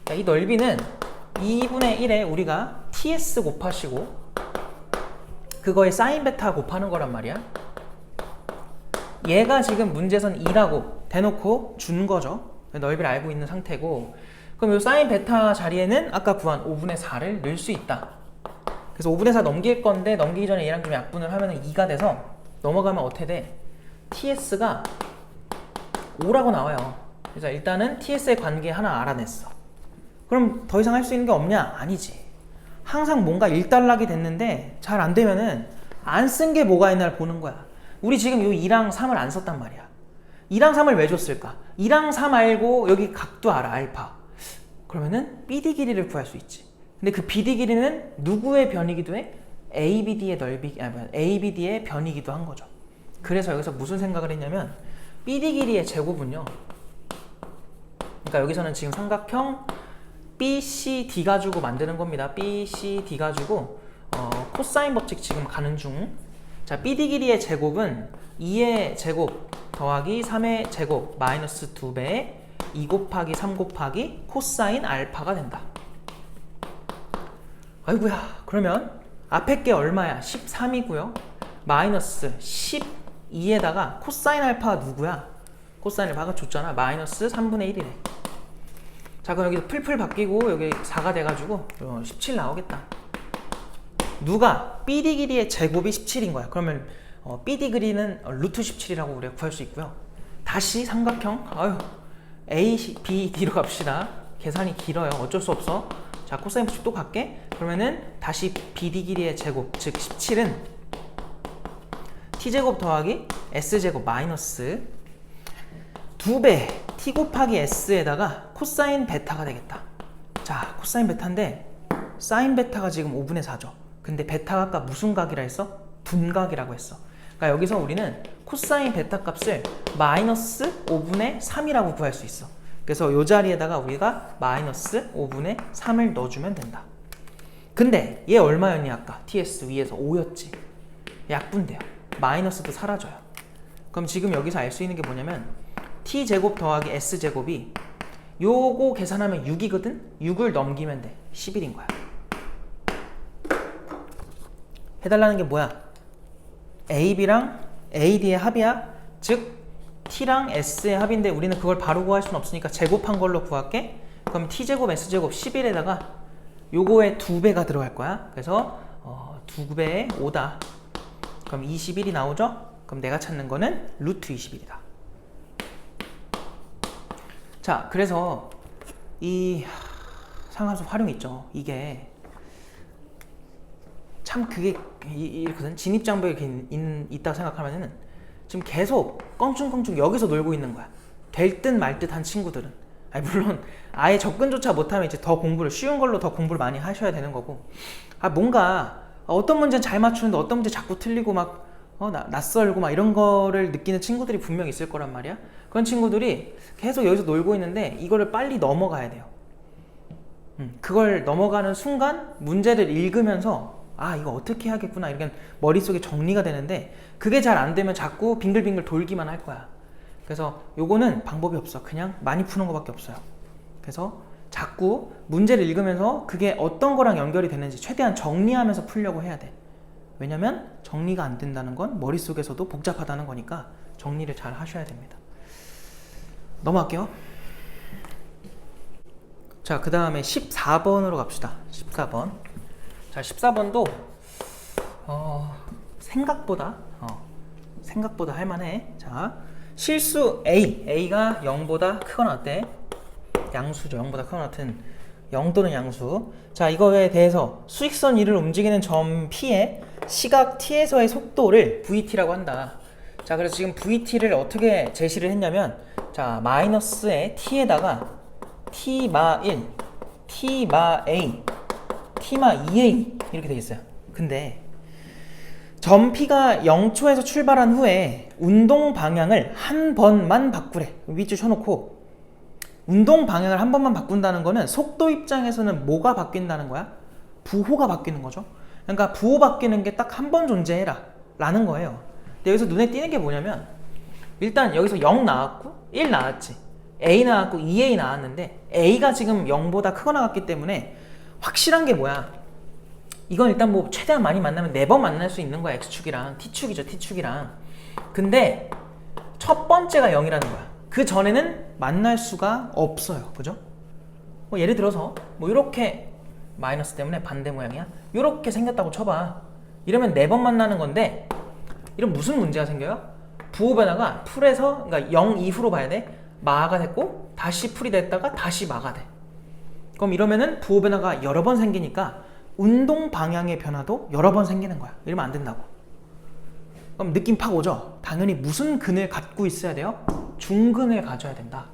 자, 이 넓이는 2분의 1에 우리가 TS 곱하시고 그거에 사인 베타 곱하는 거란 말이야. 얘가 지금 문제선 2라고 대놓고 준 거죠. 넓이를 알고 있는 상태고, 그럼 이 사인 베타 자리에는 아까 구한 5분의 4를 넣을 수 있다. 그래서 5분의 4 넘길 건데 넘기기 전에 얘랑 좀 약분을 하면 2가 돼서 넘어가면 어떻게 돼? TS가 5라고 나와요. 그래서 일단은 TS의 관계 하나 알아냈어. 그럼 더 이상 할 수 있는 게 없냐? 아니지. 항상 뭔가 일단락이 됐는데 잘 안 되면은 안 쓴 게 뭐가 있나를 보는 거야. 우리 지금 요 2랑 3을 안 썼단 말이야. 2랑 3을 왜 줬을까? 2랑 3 알고 여기 각도 알아, 알파. 그러면은 BD 길이를 구할 수 있지. 근데 그 BD 길이는 누구의 변이기도 해? ABD의 ABD의 변이기도 한 거죠. 그래서 여기서 무슨 생각을 했냐면 BD 길이의 제곱은요. 그러니까 여기서는 지금 삼각형 BCD 가지고 만드는 겁니다. BCD 가지고 코사인 법칙 지금 가는 중. 자, BD 길이의 제곱은 2의 제곱 더하기 3의 제곱 마이너스 2배의 2 곱하기 3 곱하기 코사인 알파가 된다. 아이고야, 그러면 앞에 게 얼마야? 13이고요. 마이너스 12에다가 코사인 알파가 누구야? 코사인 알파가 줬잖아. 마이너스 3분의 1이래. 자, 그럼 여기 풀풀 바뀌고 여기 4가 돼가지고 17 나오겠다. 누가? BD 길이의 제곱이 17인 거야. 그러면 BD 길이는 루트 17이라고 우리가 구할 수 있고요. 다시 삼각형, A, B, D로 갑시다. 계산이 길어요. 어쩔 수 없어. 자, 코사인 90 또 갈게. 그러면은 다시 BD 길이의 제곱, 즉 17은 T제곱 더하기 S제곱 마이너스 2배 T 곱하기 S에다가 코사인 베타가 되겠다. 자, 코사인 베타인데 사인 베타가 지금 5분의 4죠. 근데 베타가 아까 무슨 각이라 했어? 분각이라고 했어. 그러니까 여기서 우리는 코사인 베타 값을 마이너스 5분의 3이라고 구할 수 있어. 그래서 이 자리에다가 우리가 마이너스 5분의 3을 넣어주면 된다. 근데 얘 얼마였니 아까? TS 위에서 5였지. 약분돼요. 마이너스도 사라져요. 그럼 지금 여기서 알 수 있는 게 뭐냐면 T제곱 더하기 S제곱이 요거 계산하면 6이거든? 6을 넘기면 돼. 11인 거야. 해달라는 게 뭐야? AB랑 AD의 합이야. 즉 T랑 S의 합인데 우리는 그걸 바로 구할 수는 없으니까 제곱한 걸로 구할게. 그럼 T제곱 S제곱 11에다가 요거의 2배가 들어갈 거야. 그래서 2배의 5다. 그럼 21이 나오죠? 그럼 내가 찾는 거는 루트 21이다. 자, 그래서 이 상함수 활용 있죠. 이게 참 그게 이렇거든. 진입장벽이 있다고 생각하면은 지금 계속 껑충껑충 여기서 놀고 있는 거야. 될 듯 말 듯한 친구들은. 아니, 물론 아예 접근조차 못하면 이제 더 공부를 쉬운 걸로 더 공부를 많이 하셔야 되는 거고. 뭔가 어떤 문제는 잘 맞추는데 어떤 문제 자꾸 틀리고 막 낯설고 막 이런 거를 느끼는 친구들이 분명 있을 거란 말이야. 그런 친구들이 계속 여기서 놀고 있는데 이거를 빨리 넘어가야 돼요. 그걸 넘어가는 순간 문제를 읽으면서 이거 어떻게 해야겠구나 이렇게 머릿속에 정리가 되는데 그게 잘 안 되면 자꾸 빙글빙글 돌기만 할 거야. 그래서 요거는 방법이 없어. 그냥 많이 푸는 거밖에 없어요. 그래서 자꾸 문제를 읽으면서 그게 어떤 거랑 연결이 되는지 최대한 정리하면서 풀려고 해야 돼. 왜냐면 정리가 안 된다는 건 머릿속에서도 복잡하다는 거니까 정리를 잘 하셔야 됩니다. 넘어갈게요. 자, 그 다음에 14번으로 갑시다. 14번. 자, 14번도 생각보다 할만해. 자, 실수 A가 0보다 크거나 어때? 양수죠. 0보다 크거나 같은 0 또는 양수. 자, 이거에 대해서 수직선 위를 움직이는 점 P의 시각 T에서의 속도를 VT라고 한다. 자, 그래서 지금 VT를 어떻게 제시를 했냐면, 자, 마이너스의 T에다가 T마 1, T마 A, T마 2A 이렇게 돼 있어요. 근데 점 P가 0초에서 출발한 후에 운동 방향을 한 번만 바꾸래. 위줄 쳐놓고 운동 방향을 한 번만 바꾼다는 거는 속도 입장에서는 뭐가 바뀐다는 거야? 부호가 바뀌는 거죠. 그러니까 부호 바뀌는 게 딱 한 번 존재해라 라는 거예요. 근데 여기서 눈에 띄는 게 뭐냐면 일단 여기서 0 나왔고 1 나왔지. A 나왔고 2A 나왔는데 A가 지금 0보다 크거나 같기 때문에 확실한 게 뭐야? 이건 일단 뭐 최대한 많이 만나면 4번 만날 수 있는 거야. X축이랑 T축이죠. T축이랑. 근데 첫 번째가 0이라는 거야. 그 전에는 만날 수가 없어요. 그죠? 뭐 예를 들어서 뭐 이렇게 마이너스 때문에 반대 모양이야. 이렇게 생겼다고 쳐봐. 이러면 4번 만나는 건데 이런 무슨 문제가 생겨요? 부호 변화가 풀에서 그러니까 0 이후로 봐야 돼. 마가 됐고 다시 풀이 됐다가 다시 마가 돼. 그럼 이러면은 부호 변화가 여러 번 생기니까 운동 방향의 변화도 여러 번 생기는 거야. 이러면 안 된다고. 그럼 느낌 팍 오죠? 당연히 무슨 근을 갖고 있어야 돼요? 중근을 가져야 된다.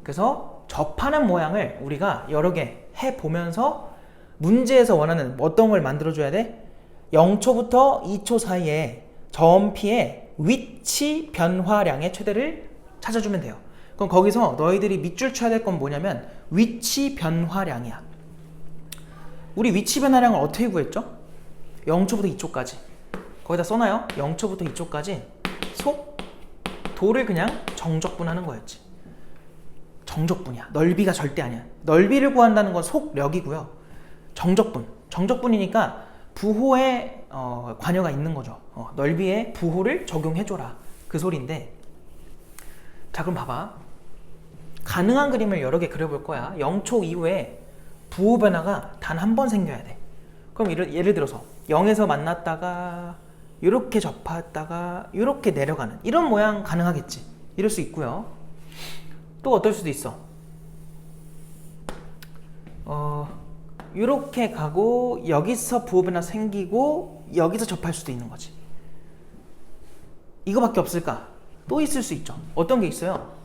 그래서 접하는 모양을 우리가 여러 개 해보면서 문제에서 원하는 어떤 걸 만들어줘야 돼? 0초부터 2초 사이에 점 P의 위치 변화량의 최대를 찾아주면 돼요. 그럼 거기서 너희들이 밑줄 쳐야 될 건 뭐냐면 위치 변화량이야. 우리 위치 변화량을 어떻게 구했죠? 0초부터 2초까지. 거기다 써놔요. 0초부터 2초까지 속 도를 그냥 정적분하는 거였지. 정적분이야. 넓이가 절대 아니야. 넓이를 구한다는 건 속력이고요. 정적분이니까 부호에 관여가 있는 거죠. 넓이에 부호를 적용해줘라. 그 소리인데, 자 그럼 봐봐. 가능한 그림을 여러 개 그려볼 거야. 0초 이후에 부호 변화가 단 한 번 생겨야 돼. 그럼 예를 들어서 0에서 만났다가 이렇게 접했다가 이렇게 내려가는 이런 모양 가능하겠지. 이럴 수 있고요. 또 어떨 수도 있어. 이렇게 가고 여기서 부호 변화 생기고 여기서 접할 수도 있는 거지. 이거밖에 없을까? 또 있을 수 있죠. 어떤 게 있어요?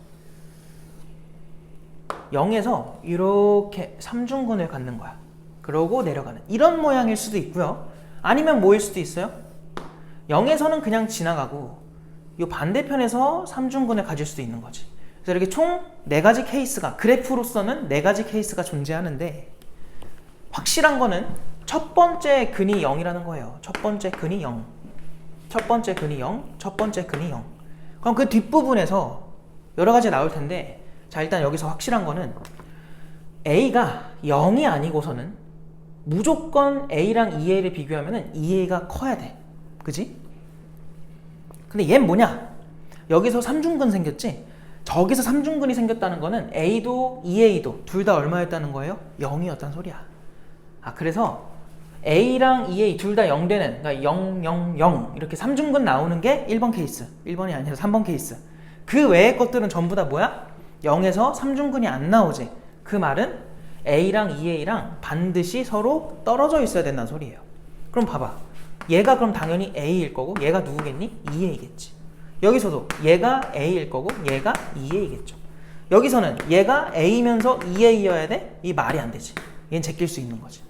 0에서 이렇게 삼중근을 갖는 거야. 그러고 내려가는 이런 모양일 수도 있고요. 아니면 뭐일 수도 있어요? 0에서는 그냥 지나가고 이 반대편에서 삼중근을 가질 수도 있는 거지. 그래서 이렇게 총 4가지 케이스가, 그래프로서는 4가지 케이스가 존재하는데, 확실한 거는 첫 번째 근이 0이라는 거예요. 첫 번째 근이 0, 첫 번째 근이 0, 첫 번째 근이 0. 그럼 그 뒷부분에서 여러 가지 나올 텐데, 자 일단 여기서 확실한 거는 A가 0이 아니고서는 무조건 A랑 2A를 비교하면 2A가 커야 돼. 그지? 근데 얘는 뭐냐? 여기서 삼중근 생겼지? 저기서 삼중근이 생겼다는 거는 A도 2A도 둘 다 얼마였다는 거예요? 0이었다는 소리야. 그래서 A랑 2A 둘 다 0 되는, 그러니까 0, 0, 0 이렇게 삼중근 나오는 게 1번 케이스. 1번이 아니라 3번 케이스. 그 외의 것들은 전부 다 뭐야? 0에서 삼중근이 안 나오지. 그 말은 A랑 2A랑 반드시 서로 떨어져 있어야 된다는 소리예요. 그럼 봐봐. 얘가 그럼 당연히 A일 거고 얘가 누구겠니? 2A겠지. 여기서도 얘가 A일 거고 얘가 2A겠죠. 여기서는 얘가 A면서 2A여야 돼? 이 말이 안 되지. 얘는 제낄 수 있는 거지.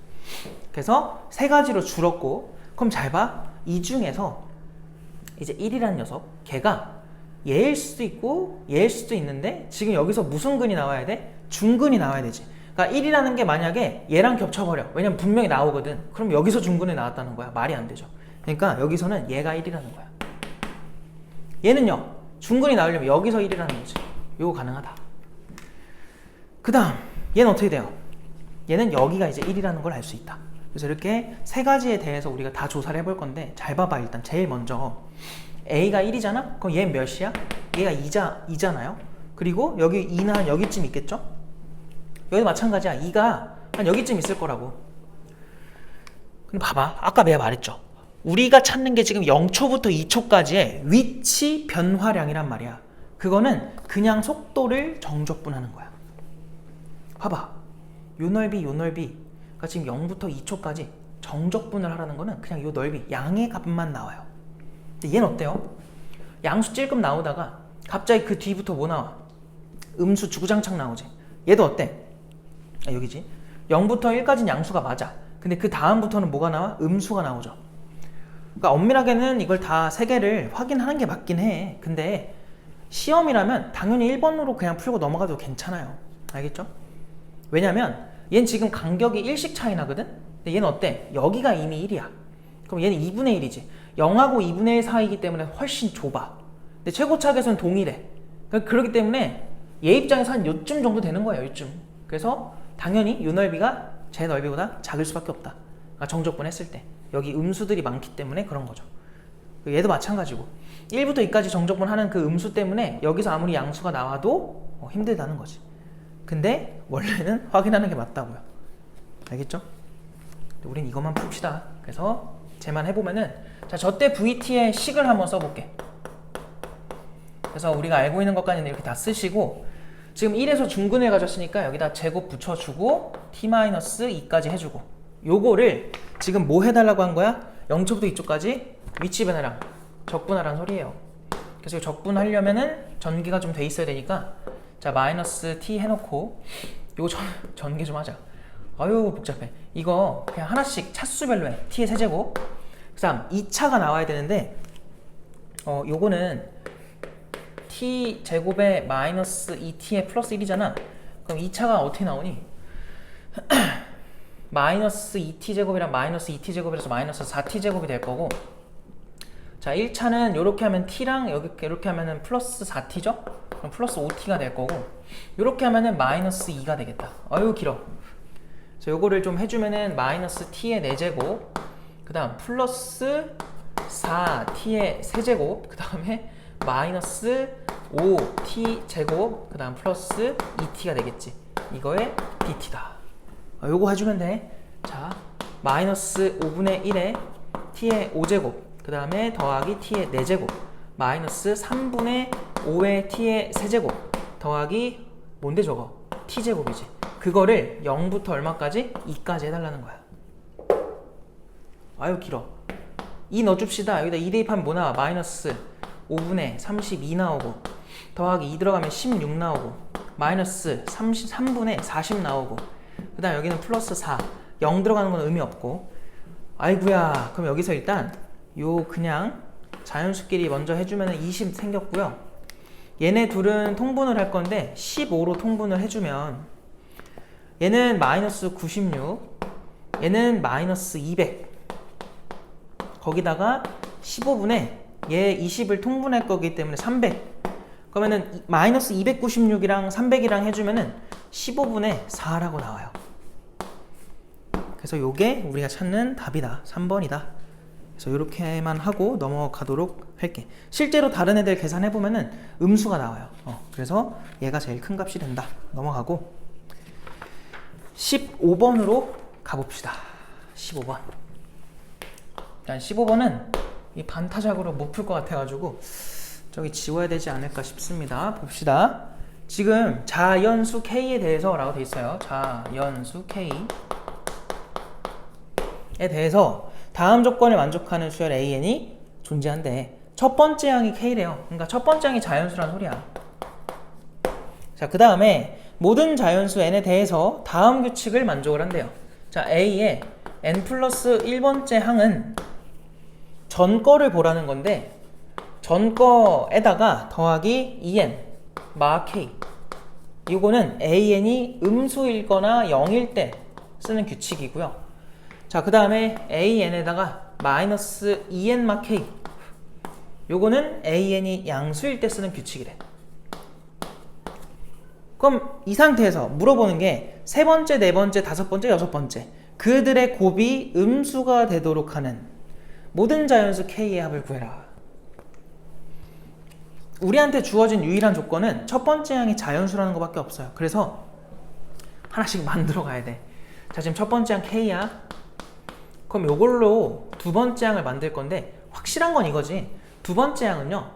그래서 3가지로 줄었고, 그럼 잘 봐. 이 중에서 이제 1이라는 녀석, 걔가 얘일 수도 있고 얘일 수도 있는데 지금 여기서 무슨 근이 나와야 돼? 중근이 나와야 되지. 그러니까 1이라는 게 만약에 얘랑 겹쳐버려. 왜냐면 분명히 나오거든. 그럼 여기서 중근이 나왔다는 거야. 말이 안 되죠. 그러니까 여기서는 얘가 1이라는 거야. 얘는요, 중근이 나오려면 여기서 1이라는 거지. 요거 가능하다. 그 다음 얘는 어떻게 돼요? 얘는 여기가 이제 1이라는 걸 알 수 있다. 그래서 이렇게 3가지에 대해서 우리가 다 조사를 해볼 건데, 잘 봐봐. 일단 제일 먼저 A가 1이잖아? 그럼 얘는 몇이야? 얘가 2잖아요? 그리고 여기 2는 한 여기쯤 있겠죠? 여기도 마찬가지야. 2가 한 여기쯤 있을 거라고. 근데 봐봐. 아까 내가 말했죠. 우리가 찾는 게 지금 0초부터 2초까지의 위치 변화량이란 말이야. 그거는 그냥 속도를 정적분하는 거야. 봐봐. 요 넓이, 요 넓이. 그러니까 지금 0부터 2초까지 정적분을 하라는 거는 그냥 요 넓이, 양의 값만 나와요. 근데 얘는 어때요? 양수 찔끔 나오다가 갑자기 그 뒤부터 뭐 나와? 음수 주구장창 나오지. 얘도 어때? 여기지. 0부터 1까지는 양수가 맞아. 근데 그 다음부터는 뭐가 나와? 음수가 나오죠. 그러니까 엄밀하게는 이걸 다 3개를 확인하는 게 맞긴 해. 근데 시험이라면 당연히 1번으로 그냥 풀고 넘어가도 괜찮아요. 알겠죠? 왜냐면 얘는 지금 간격이 1씩 차이 나거든? 근데 얘는 어때? 여기가 이미 1이야. 그럼 얘는 2분의 1이지. 0하고 2분의 1 사이이기 때문에 훨씬 좁아. 근데 최고차계수는 동일해. 그렇기 때문에 얘 입장에서 한 요쯤 정도 되는 거예요. 요쯤. 그래서 당연히 요 넓이가 제 넓이보다 작을 수밖에 없다. 그러니까 정적분 했을 때. 여기 음수들이 많기 때문에 그런 거죠. 얘도 마찬가지고 1부터 2까지 정적분 하는 그 음수 때문에 여기서 아무리 양수가 나와도 힘들다는 거지. 근데 원래는 확인하는 게 맞다고요. 알겠죠? 우린 이것만 풉시다. 그래서 쟤만 해보면은, 자, 저때 VT의 식을 한번 써볼게. 그래서 우리가 알고 있는 것까지는 이렇게 다 쓰시고, 지금 1에서 중근을 가졌으니까 여기다 제곱 붙여주고 t-2까지 해주고, 요거를 지금 뭐 해달라고 한 거야? 0초부터 2초까지 위치 변화량 적분하라는 소리예요. 그래서 적분하려면은 전개가 좀 돼 있어야 되니까, 자, 마이너스 t 해놓고 요거 전개 좀 하자. 아유 복잡해. 이거 그냥 하나씩 차수별로 해. t의 세제곱. 그 다음 2차가 나와야 되는데, 요거는 t 제곱에 마이너스 2t에 플러스 1이잖아. 그럼 2차가 어떻게 나오니? 마이너스 2t 제곱이랑 마이너스 2t 제곱이라서 마이너스 4t 제곱이 될 거고, 자, 1차는 이렇게 하면 t랑 이렇게 하면은 플러스 4t죠? 그럼 플러스 5t가 될 거고, 이렇게 하면은 마이너스 2가 되겠다. 아유 길어. 그래서 요거를 좀 해주면은 마이너스 t의 4제곱, 그 다음 플러스 4t의 세제곱, 그 다음에 마이너스 5t 제곱, 그 다음 플러스 2t가 되겠지. 이거의 dt다. 요거 해주면 돼. 자, 마이너스 5분의 1에 t의 5제곱, 그 다음에 더하기 t의 4제곱, 마이너스 3분의 5의 t의 세제곱, 더하기 뭔데 저거? t제곱이지. 그거를 0부터 얼마까지? 2까지 해달라는 거야. 아유 길어. 2 넣어줍시다. 여기다 2 대입하면 뭐 나와? 마이너스 5분의 32 나오고, 더하기 2 들어가면 16 나오고, 마이너스 33분의 40 나오고, 그 다음 여기는 플러스 4, 0 들어가는 건 의미 없고. 아이구야. 그럼 여기서 일단 요 그냥 자연수끼리 먼저 해주면 20 생겼고요. 얘네 둘은 통분을 할 건데 15로 통분을 해주면 얘는 마이너스 96, 얘는 마이너스 200, 거기다가 15분에 얘 20을 통분할 거기 때문에 300. 그러면은 마이너스 296이랑 300이랑 해주면은 15분의 4라고 나와요. 그래서 요게 우리가 찾는 답이다. 3번이다. 그래서 이렇게만 하고 넘어가도록 할게. 실제로 다른 애들 계산해보면은 음수가 나와요. 그래서 얘가 제일 큰 값이 된다. 넘어가고 15번으로 가봅시다. 15번. 일단 15번은 이 반타작으로 못 풀 것 같아가지고 저기 지워야 되지 않을까 싶습니다. 봅시다. 지금 자연수 K에 대해서 라고 돼 있어요. 자연수 K에 대해서 다음 조건을 만족하는 수열 AN이 존재한대. 첫 번째 항이 K래요. 그러니까 첫 번째 항이 자연수란 소리야. 자, 그 다음에 모든 자연수 N에 대해서 다음 규칙을 만족을 한대요. 자, A의 N 플러스 1번째 항은 전 거를 보라는 건데, 전 거에다가 더하기 2n 마 k, 이거는 AN이 음수일거나 0일 때 쓰는 규칙이고요. 자, 그 다음에 AN에다가 마이너스 2n 마 k, 요거는 AN이 양수일 때 쓰는 규칙이래. 그럼 이 상태에서 물어보는 게 세 번째, 네 번째, 다섯 번째, 여섯 번째, 그들의 곱이 음수가 되도록 하는 모든 자연수 K의 합을 구해라. 우리한테 주어진 유일한 조건은 첫 번째 항이 자연수라는 것밖에 없어요. 그래서 하나씩 만들어 가야 돼. 자, 지금 첫 번째 항 K야. 그럼 요걸로 두 번째 항을 만들 건데, 확실한 건 이거지. 두 번째 항은요,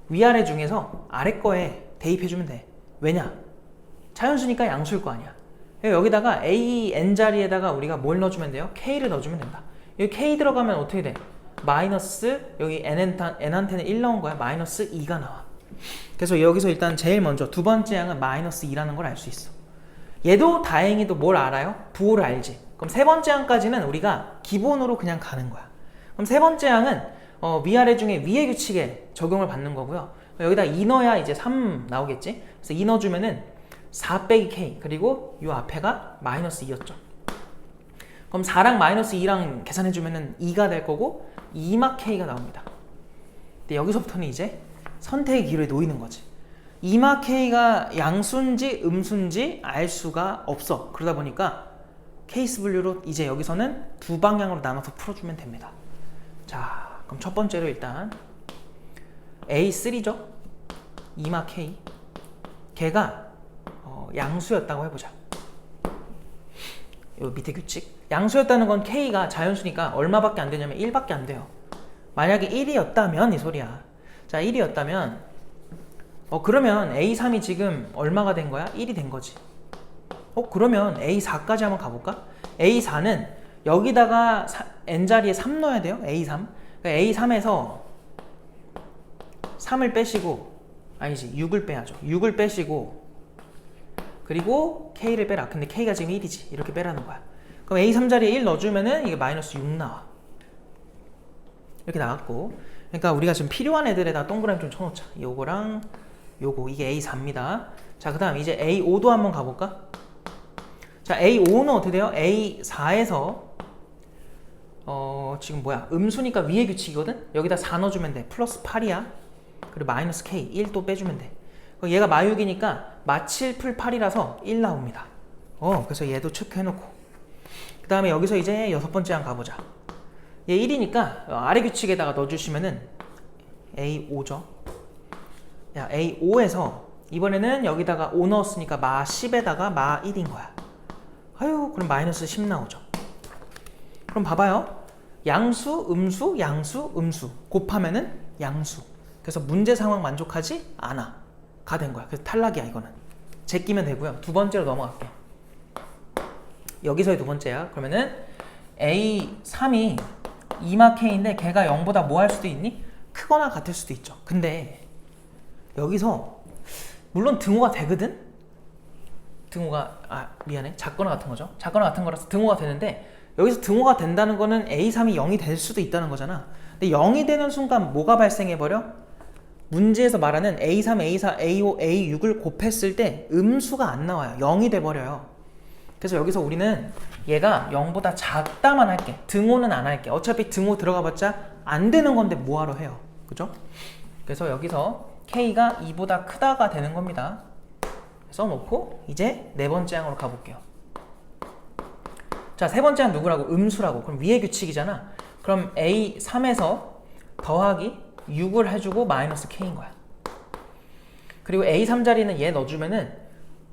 위아래 중에서 아래 거에 대입해주면 돼. 왜냐? 자연수니까 양수일 거 아니야. 여기다가 A, N 자리에다가 우리가 뭘 넣어주면 돼요? K를 넣어주면 된다. 여기 K 들어가면 어떻게 돼? 마이너스, 여기 N한테는 1 넣은 거야. 마이너스 2가 나와. 그래서 여기서 일단 제일 먼저 두 번째 항은 마이너스 2라는 걸 알 수 있어. 얘도 다행히도 뭘 알아요? 부호를 알지. 그럼 세 번째 항까지는 우리가 기본으로 그냥 가는 거야. 그럼 세 번째 항은 위아래 중에 위의 규칙에 적용을 받는 거고요. 여기다 2 넣어야 이제 3 나오겠지. 그래서 2 넣어주면은 4 빼기 K, 그리고 이 앞에가 마이너스 2였죠. 그럼 4랑 마이너스 2랑 계산해주면은 2가 될 거고 2마 K가 나옵니다. 근데 여기서부터는 이제 선택의 기로에 놓이는 거지. 2마 K가 양수인지 음수인지 알 수가 없어. 그러다 보니까 케이스 분류로 이제 여기서는 두 방향으로 나눠서 풀어주면 됩니다. 자, 그럼 첫 번째로 일단 A3죠. 2마 K. 걔가 양수였다고 해보자. 요 밑에 규칙. 양수였다는 건 K가 자연수니까 얼마밖에 안 되냐면 1밖에 안 돼요. 만약에 1이었다면 이 소리야. 자, 1이었다면 그러면 A3이 지금 얼마가 된 거야? 1이 된 거지. 그러면 A4까지 한번 가볼까? A4는 여기다가 N자리에 3 넣어야 돼요. A3. 그러니까 A3에서 3을 빼시고, 아니지, 6을 빼야죠. 6을 빼시고, 그리고 K를 빼라. 근데 K가 지금 1이지. 이렇게 빼라는 거야. 그럼 A3자리에 1 넣어주면은 이게 마이너스 6 나와. 이렇게 나왔고. 그러니까 우리가 지금 필요한 애들에다 동그라미 좀 쳐놓자. 요거랑 요거. 이게 A4입니다. 자, 그 다음 이제 A5도 한번 가볼까? 자, A5는 어떻게 돼요? A4에서 지금 뭐야? 음수니까 위의 규칙이거든? 여기다 4 넣어주면 돼. 플러스 8이야. 그리고 마이너스 K 1 또 빼주면 돼. 얘가 마육이니까 마7 풀 8이라서 1 나옵니다. 그래서 얘도 체크해놓고, 그 다음에 여기서 이제 6번째 한 가보자. 얘 1이니까 아래 규칙에다가 넣어주시면은 A5죠. 야, A5에서 이번에는 여기다가 5 넣었으니까 마 10에다가 마 1인 거야. 아유, 그럼 마이너스 10 나오죠. 그럼 봐봐요. 양수, 음수, 양수, 음수 곱하면은 양수. 그래서 문제 상황 만족하지 않아. 가 된 거야. 그래서 탈락이야, 이거는. 제끼면 되고요. 두 번째로 넘어갈게. 여기서의 두 번째야. 그러면은 A3이 2마 K인데 걔가 0보다 뭐 할 수도 있니? 크거나 같을 수도 있죠. 근데 여기서 물론 등호가 되거든? 등호가 미안해. 작거나 같은 거죠. 작거나 같은 거라서 등호가 되는데 여기서 등호가 된다는 거는 A3이 0이 될 수도 있다는 거잖아. 근데 0이 되는 순간 뭐가 발생해버려? 문제에서 말하는 A3, A4, A5, A6을 곱했을 때 음수가 안 나와요. 0이 돼버려요. 그래서 여기서 우리는 얘가 0보다 작다만 할게. 등호는 안 할게. 어차피 등호 들어가봤자 안 되는 건데 뭐하러 해요. 그죠? 그래서 여기서 K가 2보다 크다가 되는 겁니다. 써놓고 이제 네 번째 항으로 가볼게요. 자, 세 번째 항 누구라고? 음수라고. 그럼 위의 규칙이잖아. 그럼 A3에서 더하기 6을 해주고 마이너스 K인 거야. 그리고 A3 자리는 얘 넣어주면은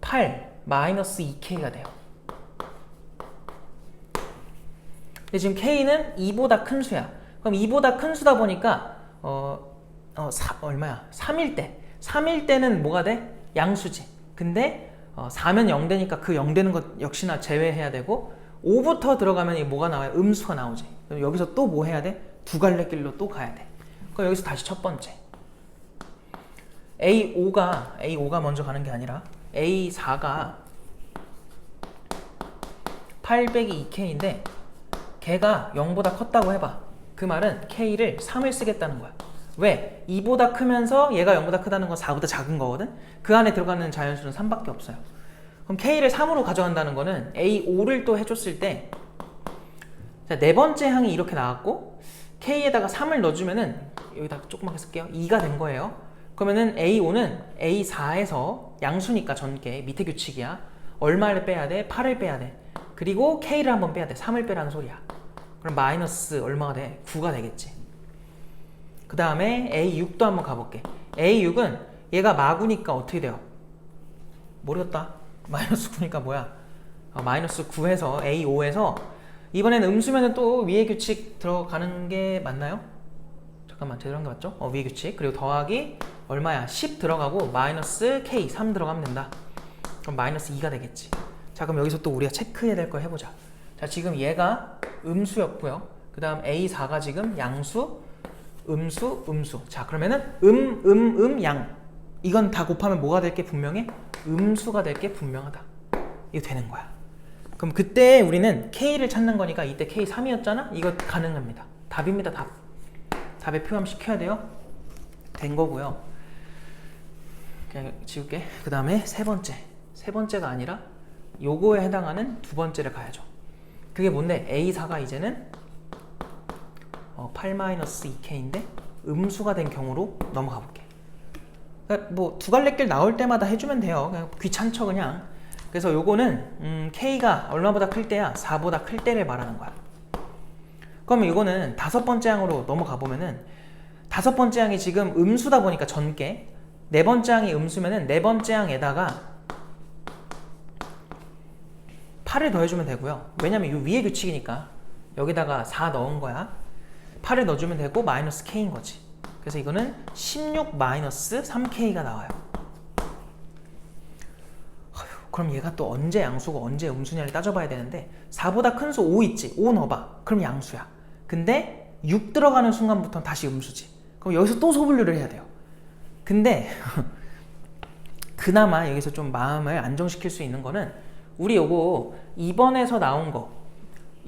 8 마이너스 2K가 돼요. 근데 지금 K는 2보다 큰 수야. 그럼 2보다 큰 수다 보니까 얼마야? 3일 때. 3일 때는 뭐가 돼? 양수지. 근데 4면 0 되니까 그 0 되는 것 역시나 제외해야 되고 5부터 들어가면 이게 뭐가 나와요? 음수가 나오지. 그럼 여기서 또 뭐 해야 돼? 두 갈래 길로 또 가야 돼. 그럼 여기서 다시 첫 번째. A5가 먼저 가는 게 아니라 A4가 8 빼기 2K인데 걔가 0보다 컸다고 해봐. 그 말은 K를 3을 쓰겠다는 거야. 왜? 2보다 크면서 얘가 0보다 크다는 건 4보다 작은 거거든? 그 안에 들어가는 자연수는 3밖에 없어요. 그럼 K를 3으로 가져간다는 거는 A5를 또 해줬을 때 자, 네 번째 항이 이렇게 나왔고 K에다가 3을 넣어주면은 여기다 조그맣게 쓸게요. 2가 된 거예요. 그러면은 A5는 A4에서 양수니까 전개 밑에 규칙이야. 얼마를 빼야 돼? 8을 빼야 돼. 그리고 K를 한번 빼야 돼. 3을 빼라는 소리야. 그럼 마이너스 얼마가 돼? 9가 되겠지. 그 다음에 A6도 한번 가볼게. A6은 얘가 마구니까 어떻게 돼요? 모르겠다. 마이너스 9니까 뭐야? 마이너스 9에서 A5에서 이번엔 음수면은 또 위의 규칙 들어가는 게 맞나요? 잠깐만, 제대로 한 게 맞죠? 위의 규칙. 그리고 더하기 얼마야? 10 들어가고 마이너스 K 3 들어가면 된다. 그럼 마이너스 2가 되겠지. 자, 그럼 여기서 또 우리가 체크해야 될 거 해보자. 자, 지금 얘가 음수였고요. 그 다음 A4가 지금 양수, 음수, 음수. 자, 그러면은 양. 이건 다 곱하면 뭐가 될 게 분명해? 음수가 될 게 분명하다. 이거 되는 거야. 그럼 그때 우리는 K를 찾는 거니까 이때 K 3이었잖아? 이거 가능합니다. 답입니다, 답. 답에 표함시켜야 돼요. 된 거고요. 그냥 지울게. 그 다음에 세 번째. 세 번째가 아니라 요거에 해당하는 두 번째를 가야죠. 그게 뭔데? A4가 이제는 8-2K인데 음수가 된 경우로 넘어가 볼게. 그러니까 뭐 두 갈래길 나올 때마다 해주면 돼요. 그냥 귀찮죠, 그냥. 그래서 요거는 K가 얼마보다 클 때야? 4보다 클 때를 말하는 거야. 그럼 이거는 다섯 번째 항으로 넘어가 보면은 다섯 번째 항이 지금 음수다 보니까 전개, 네 번째 항이 음수면은 네 번째 항에다가 8을 더해주면 되고요. 왜냐면 이 위의 규칙이니까 여기다가 4 넣은 거야. 8을 넣어주면 되고 마이너스 K인 거지. 그래서 이거는 16 마이너스 3K가 나와요. 그럼 얘가 또 언제 양수고 언제 음수냐를 따져봐야 되는데 4보다 큰 수 5 있지? 5 넣어봐. 그럼 양수야. 근데 6 들어가는 순간부터는 다시 음수지. 그럼 여기서 또 소분류를 해야 돼요. 근데 그나마 여기서 좀 마음을 안정시킬 수 있는 거는 우리 요거 2번에서 나온 거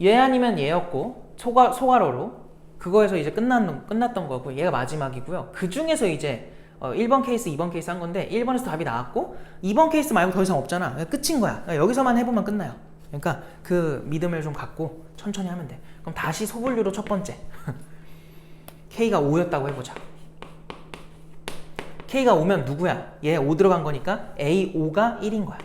얘 아니면 얘였고 소괄호로 그거에서 이제 끝났던 거고 얘가 마지막이고요. 그 중에서 이제 1번 케이스, 2번 케이스 한 건데 1번에서 답이 나왔고 2번 케이스 말고 더 이상 없잖아. 끝인 거야. 그러니까 여기서만 해보면 끝나요. 그러니까 그 믿음을 좀 갖고 천천히 하면 돼. 그럼 다시 소분류로 첫 번째 K가 5였다고 해보자. K가 5면 누구야? 얘 5 들어간 거니까 A5가 1인 거야.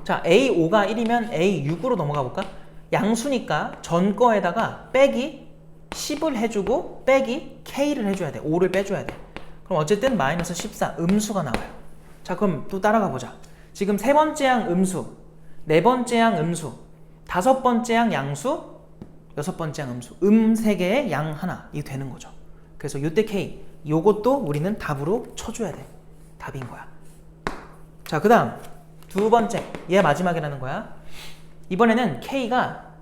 자, A5가 1이면 A6으로 넘어가 볼까? 양수니까 전 거에다가 빼기 10을 해주고 빼기 K를 해줘야 돼. 5를 빼줘야 돼. 그럼 어쨌든 마이너스 14 음수가 나와요. 자, 그럼 또 따라가 보자. 지금 세 번째 양 음수, 네 번째 양 음수, 다섯 번째 양 양수, 여섯 번째 양 음수, 세 개에 양 하나 이 되는 거죠. 그래서 요때 K 요것도 우리는 답으로 쳐줘야 돼. 답인 거야. 자, 그 다음 두 번째 얘 마지막이라는 거야. 이번에는 K가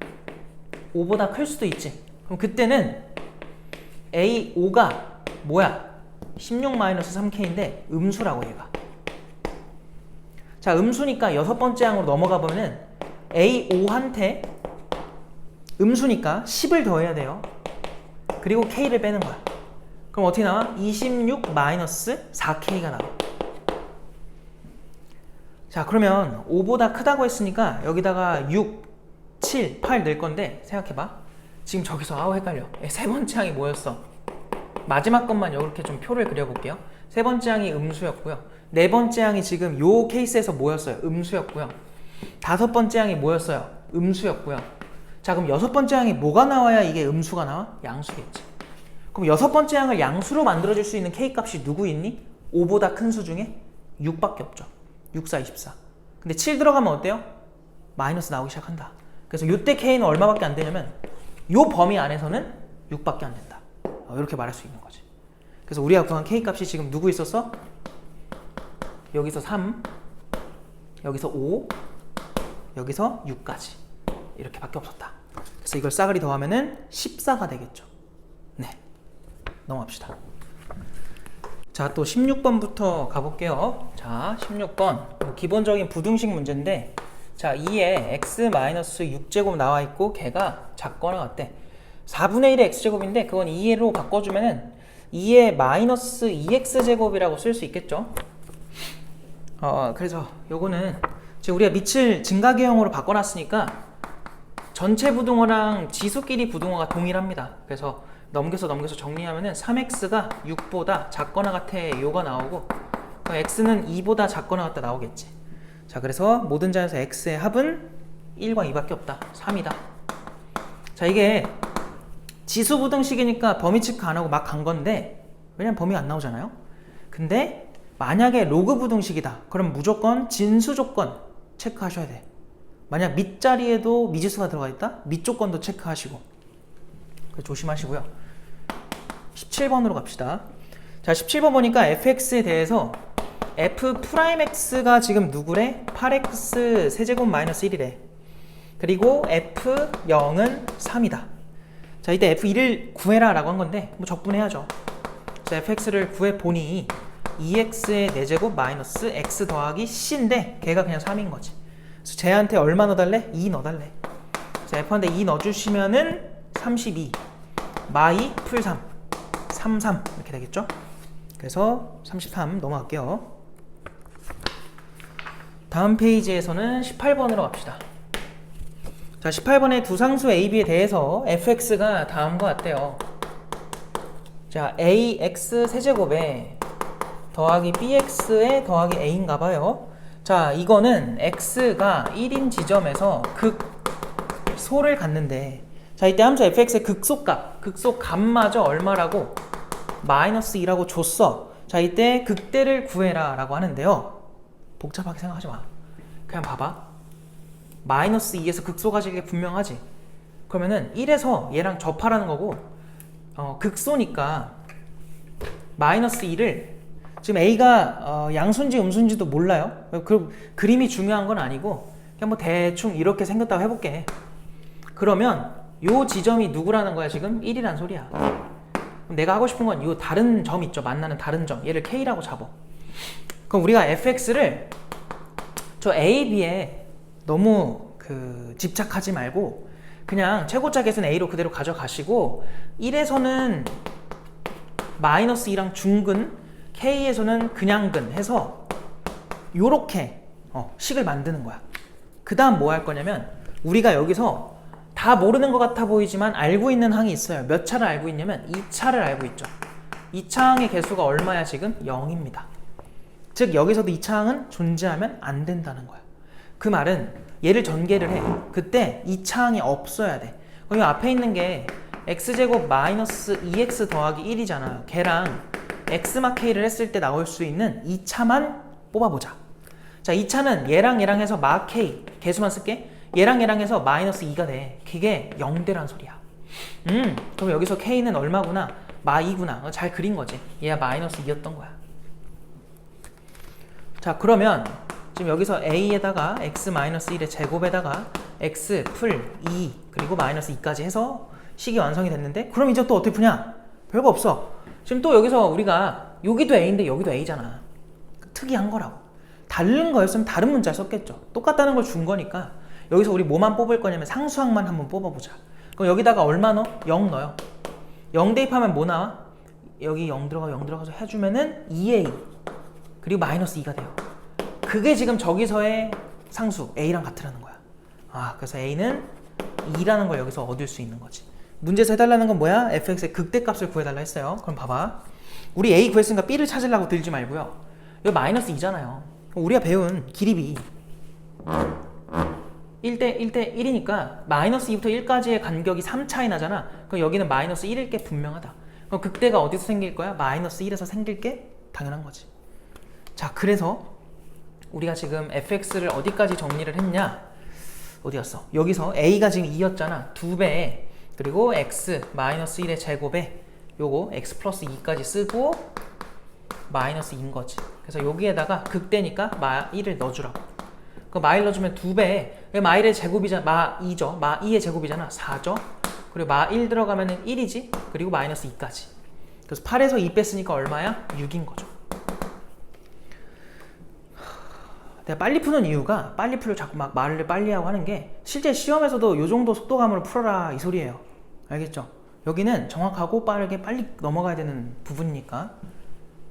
5보다 클 수도 있지. 그럼 그때는 A5가 뭐야? 16-3K인데 음수라고 얘가. 자, 음수니까 여섯 번째 항으로 넘어가 보면은 A5한테 음수니까 10을 더해야 돼요. 그리고 K를 빼는 거야. 그럼 어떻게 나와? 26-4K가 나와. 자, 그러면 5보다 크다고 했으니까 여기다가 6, 7, 8 넣을 건데 생각해봐. 지금 저기서 아우 헷갈려. 세 번째 항이 뭐였어? 마지막 것만 이렇게 좀 표를 그려볼게요. 세 번째 항이 음수였고요. 네 번째 항이 지금 요 케이스에서 뭐였어요? 음수였고요. 다섯 번째 항이 뭐였어요? 음수였고요. 자, 그럼 여섯 번째 항이 뭐가 나와야 이게 음수가 나와? 양수겠지. 그럼 여섯 번째 항을 양수로 만들어줄 수 있는 K 값이 누구 있니? 5보다 큰 수 중에 6밖에 없죠. 6, 4, 24. 근데 7 들어가면 어때요? 마이너스 나오기 시작한다. 그래서 요때 K는 얼마밖에 안 되냐면 요 범위 안에서는 6밖에 안 된다. 이렇게 말할 수 있는 거지. 그래서 우리가 구한 K 값이 지금 누구 있었어? 여기서 3, 여기서 5, 여기서 6까지 이렇게 밖에 없었다. 그래서 이걸 싸그리 더하면은 14가 되겠죠. 네, 넘어갑시다. 자, 또 16번부터 가볼게요. 자, 16번 기본적인 부등식 문제인데, 자, 2에 x-6제곱 나와 있고 걔가 작거나 같대. 4분의 1의 x제곱인데 그건 2로 바꿔주면은 2의 마이너스 2x제곱이라고 쓸 수 있겠죠. 그래서 요거는 지금 우리가 밑을 증가계형으로 바꿔놨으니까 전체 부등호랑 지수끼리 부등호가 동일합니다. 그래서 넘겨서 정리하면은 3x가 6보다 작거나 같아 요가 나오고 x는 2보다 작거나 같다 나오겠지. 자, 그래서 모든 자에서 x의 합은 1과 2밖에 없다. 3이다. 자, 이게 지수 부등식이니까 범위 체크 안 하고 막 간 건데, 왜냐면 범위가 안 나오잖아요. 근데 만약에 로그 부등식이다. 그럼 무조건 진수 조건 체크하셔야 돼. 만약 밑자리에도 미지수가 들어가 있다? 밑 조건도 체크하시고. 조심하시고요. 17번으로 갑시다. 자, 17번 보니까 fx에 대해서 f'x가 지금 누구래? 8x 세제곱 마이너스 1이래. 그리고 f0은 3이다. 자, 이때 f1을 구해라 라고 한 건데 뭐 적분해야죠. 자, fx를 구해보니 2x의 4제곱 마이너스 x 더하기 c인데 걔가 그냥 3인 거지. 그래서 쟤한테 얼마 넣어달래? 2 넣어달래. 자, f한테 2 넣어주시면은 32 마이 풀 3 33 이렇게 되겠죠. 그래서 33 넘어갈게요. 다음 페이지에서는 18번으로 갑시다. 자, 18번의 두 상수 A, B에 대해서 fx가 다음과 같대요. 자, ax 세제곱에 더하기 bx에 더하기 a인가 봐요. 자, 이거는 x가 1인 지점에서 극소를 갖는데, 자, 이때 함수 fx의 극소값마저 얼마라고? 마이너스 2라고 줬어. 자, 이때 극대를 구해라 라고 하는데요. 복잡하게 생각하지 마. 그냥 봐봐. 마이너스 2에서 극소가질 게 분명하지. 그러면은 1에서 얘랑 접하라는 거고, 극소니까 마이너스 2를 지금 a가 양수인지 음수인지도 몰라요. 그 그림이 중요한 건 아니고 그냥 뭐 대충 이렇게 생겼다고 해볼게. 그러면 요 지점이 누구라는 거야? 지금 1이란 소리야. 그럼 내가 하고 싶은 건 요 다른 점 있죠. 만나는 다른 점. 얘를 k라고 잡어. 그럼 우리가 fx를 저 a, b에 너무 집착하지 말고 그냥 최고차 계수는 a로 그대로 가져가시고 1에서는 마이너스 2랑 중근, k에서는 그냥 근 해서 요렇게 식을 만드는 거야. 그 다음 뭐 할 거냐면 우리가 여기서 다 모르는 것 같아 보이지만 알고 있는 항이 있어요. 몇 차를 알고 있냐면 2차를 알고 있죠. 2차 항의 개수가 얼마야 지금? 0입니다. 즉 여기서도 2차 항은 존재하면 안 된다는 거야. 그 말은 얘를 전개를 해. 그때 2차 항이 없어야 돼. 그럼 앞에 있는 게 x제곱 마이너스 2x 더하기 1이잖아. 걔랑 x마k를 했을 때 나올 수 있는 2차만 뽑아보자. 자, 2차는 얘랑 해서 마k 개수만 쓸게. 얘랑 해서 마이너스 2가 돼. 그게 0대란 소리야. 그럼 여기서 k는 얼마구나? 마 2구나. 잘 그린 거지. 얘가 마이너스 2였던 거야. 자, 그러면 지금 여기서 a에다가 x 마이너스 1의 제곱에다가 x 풀 2 그리고 마이너스 2까지 해서 식이 완성이 됐는데, 그럼 이제 또 어떻게 푸냐? 별거 없어. 지금 또 여기서 우리가 여기도 a인데 여기도 a잖아. 특이한 거라고. 다른 거였으면 다른 문자를 썼겠죠. 똑같다는 걸 준 거니까 여기서 우리 뭐만 뽑을 거냐면 상수항만 한번 뽑아보자. 그럼 여기다가 얼마 넣어? 0 넣어요. 0 대입하면 뭐 나와? 여기 0 들어가서 해주면은 2a 그리고 마이너스 2가 돼요. 그게 지금 저기서의 상수 a랑 같으라는 거야. 그래서 a는 2라는 걸 여기서 얻을 수 있는 거지. 문제에서 해달라는 건 뭐야? fx의 극대값을 구해달라 했어요. 그럼 봐봐. 우리 a 구했으니까 b를 찾으려고 들지 말고요. 여기 마이너스 2잖아요. 우리가 배운 기립이 1대 1이니까 마이너스 2부터 1까지의 간격이 3 차이 나잖아. 그럼 여기는 마이너스 1일 게 분명하다. 그럼 극대가 어디서 생길 거야? 마이너스 1에서 생길 게 당연한 거지. 자, 그래서 우리가 지금 fx를 어디까지 정리를 했냐? 어디 갔어? 여기서 a가 지금 2였잖아. 2배에 그리고 x 마이너스 1의 제곱에 요거 x 플러스 2까지 쓰고 마이너스 2인 거지. 그래서 여기에다가 극대니까 마 1을 넣어주라고. 그 마 1 넣어주면 2배에 마 1의 제곱이잖아. 마 2죠. 마 2의 제곱이잖아. 4죠. 그리고 마 1 들어가면은 1이지. 그리고 마이너스 2까지. 그래서 8에서 2 뺐으니까 얼마야? 6인 거죠. 내가 빨리 푸는 이유가 빨리 풀려 자꾸 막 말을 빨리 하고 하는 게 실제 시험에서도 요 정도 속도감으로 풀어라 이 소리예요. 알겠죠? 여기는 정확하고 빠르게 빨리 넘어가야 되는 부분이니까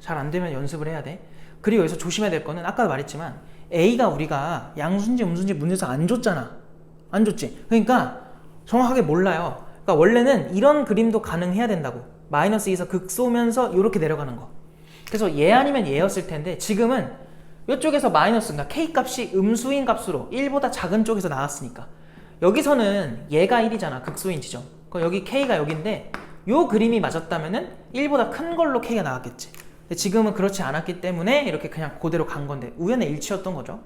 잘 안 되면 연습을 해야 돼. 그리고 여기서 조심해야 될 거는 아까도 말했지만 A가 우리가 양수인지 음수인지 문제에서 안 줬잖아. 안 줬지? 그러니까 정확하게 몰라요. 그러니까 원래는 이런 그림도 가능해야 된다고. 마이너스 2에서 극 쏘면서 이렇게 내려가는 거. 그래서 얘 아니면 얘였을 텐데 지금은 이쪽에서 마이너스, 그러니까 K값이 음수인 값으로 1보다 작은 쪽에서 나왔으니까 여기서는 얘가 1이잖아. 극소인 지점. 그럼 여기 K가 여기인데 요 그림이 맞았다면은 1보다 큰 걸로 K가 나왔겠지. 근데 지금은 그렇지 않았기 때문에 이렇게 그냥 그대로 간 건데 우연의 일치였던 거죠.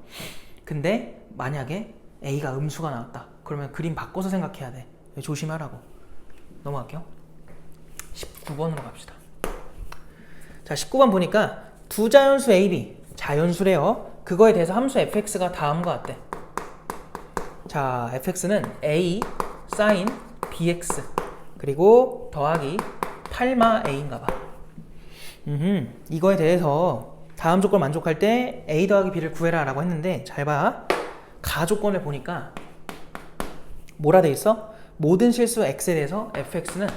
근데 만약에 A가 음수가 나왔다. 그러면 그림 바꿔서 생각해야 돼. 조심하라고. 넘어갈게요. 19번으로 갑시다. 자, 19번 보니까 두 자연수 A, B 자연수래요. 그거에 대해서 함수 fx가 다음과 같대. 자, fx는 a sin bx 그리고 더하기 8마 a인가 봐. 이거에 대해서 다음 조건 만족할 때 a 더하기 b를 구해라 라고 했는데 잘 봐. 가조건을 보니까 뭐라 돼 있어? 모든 실수 x에 대해서 fx는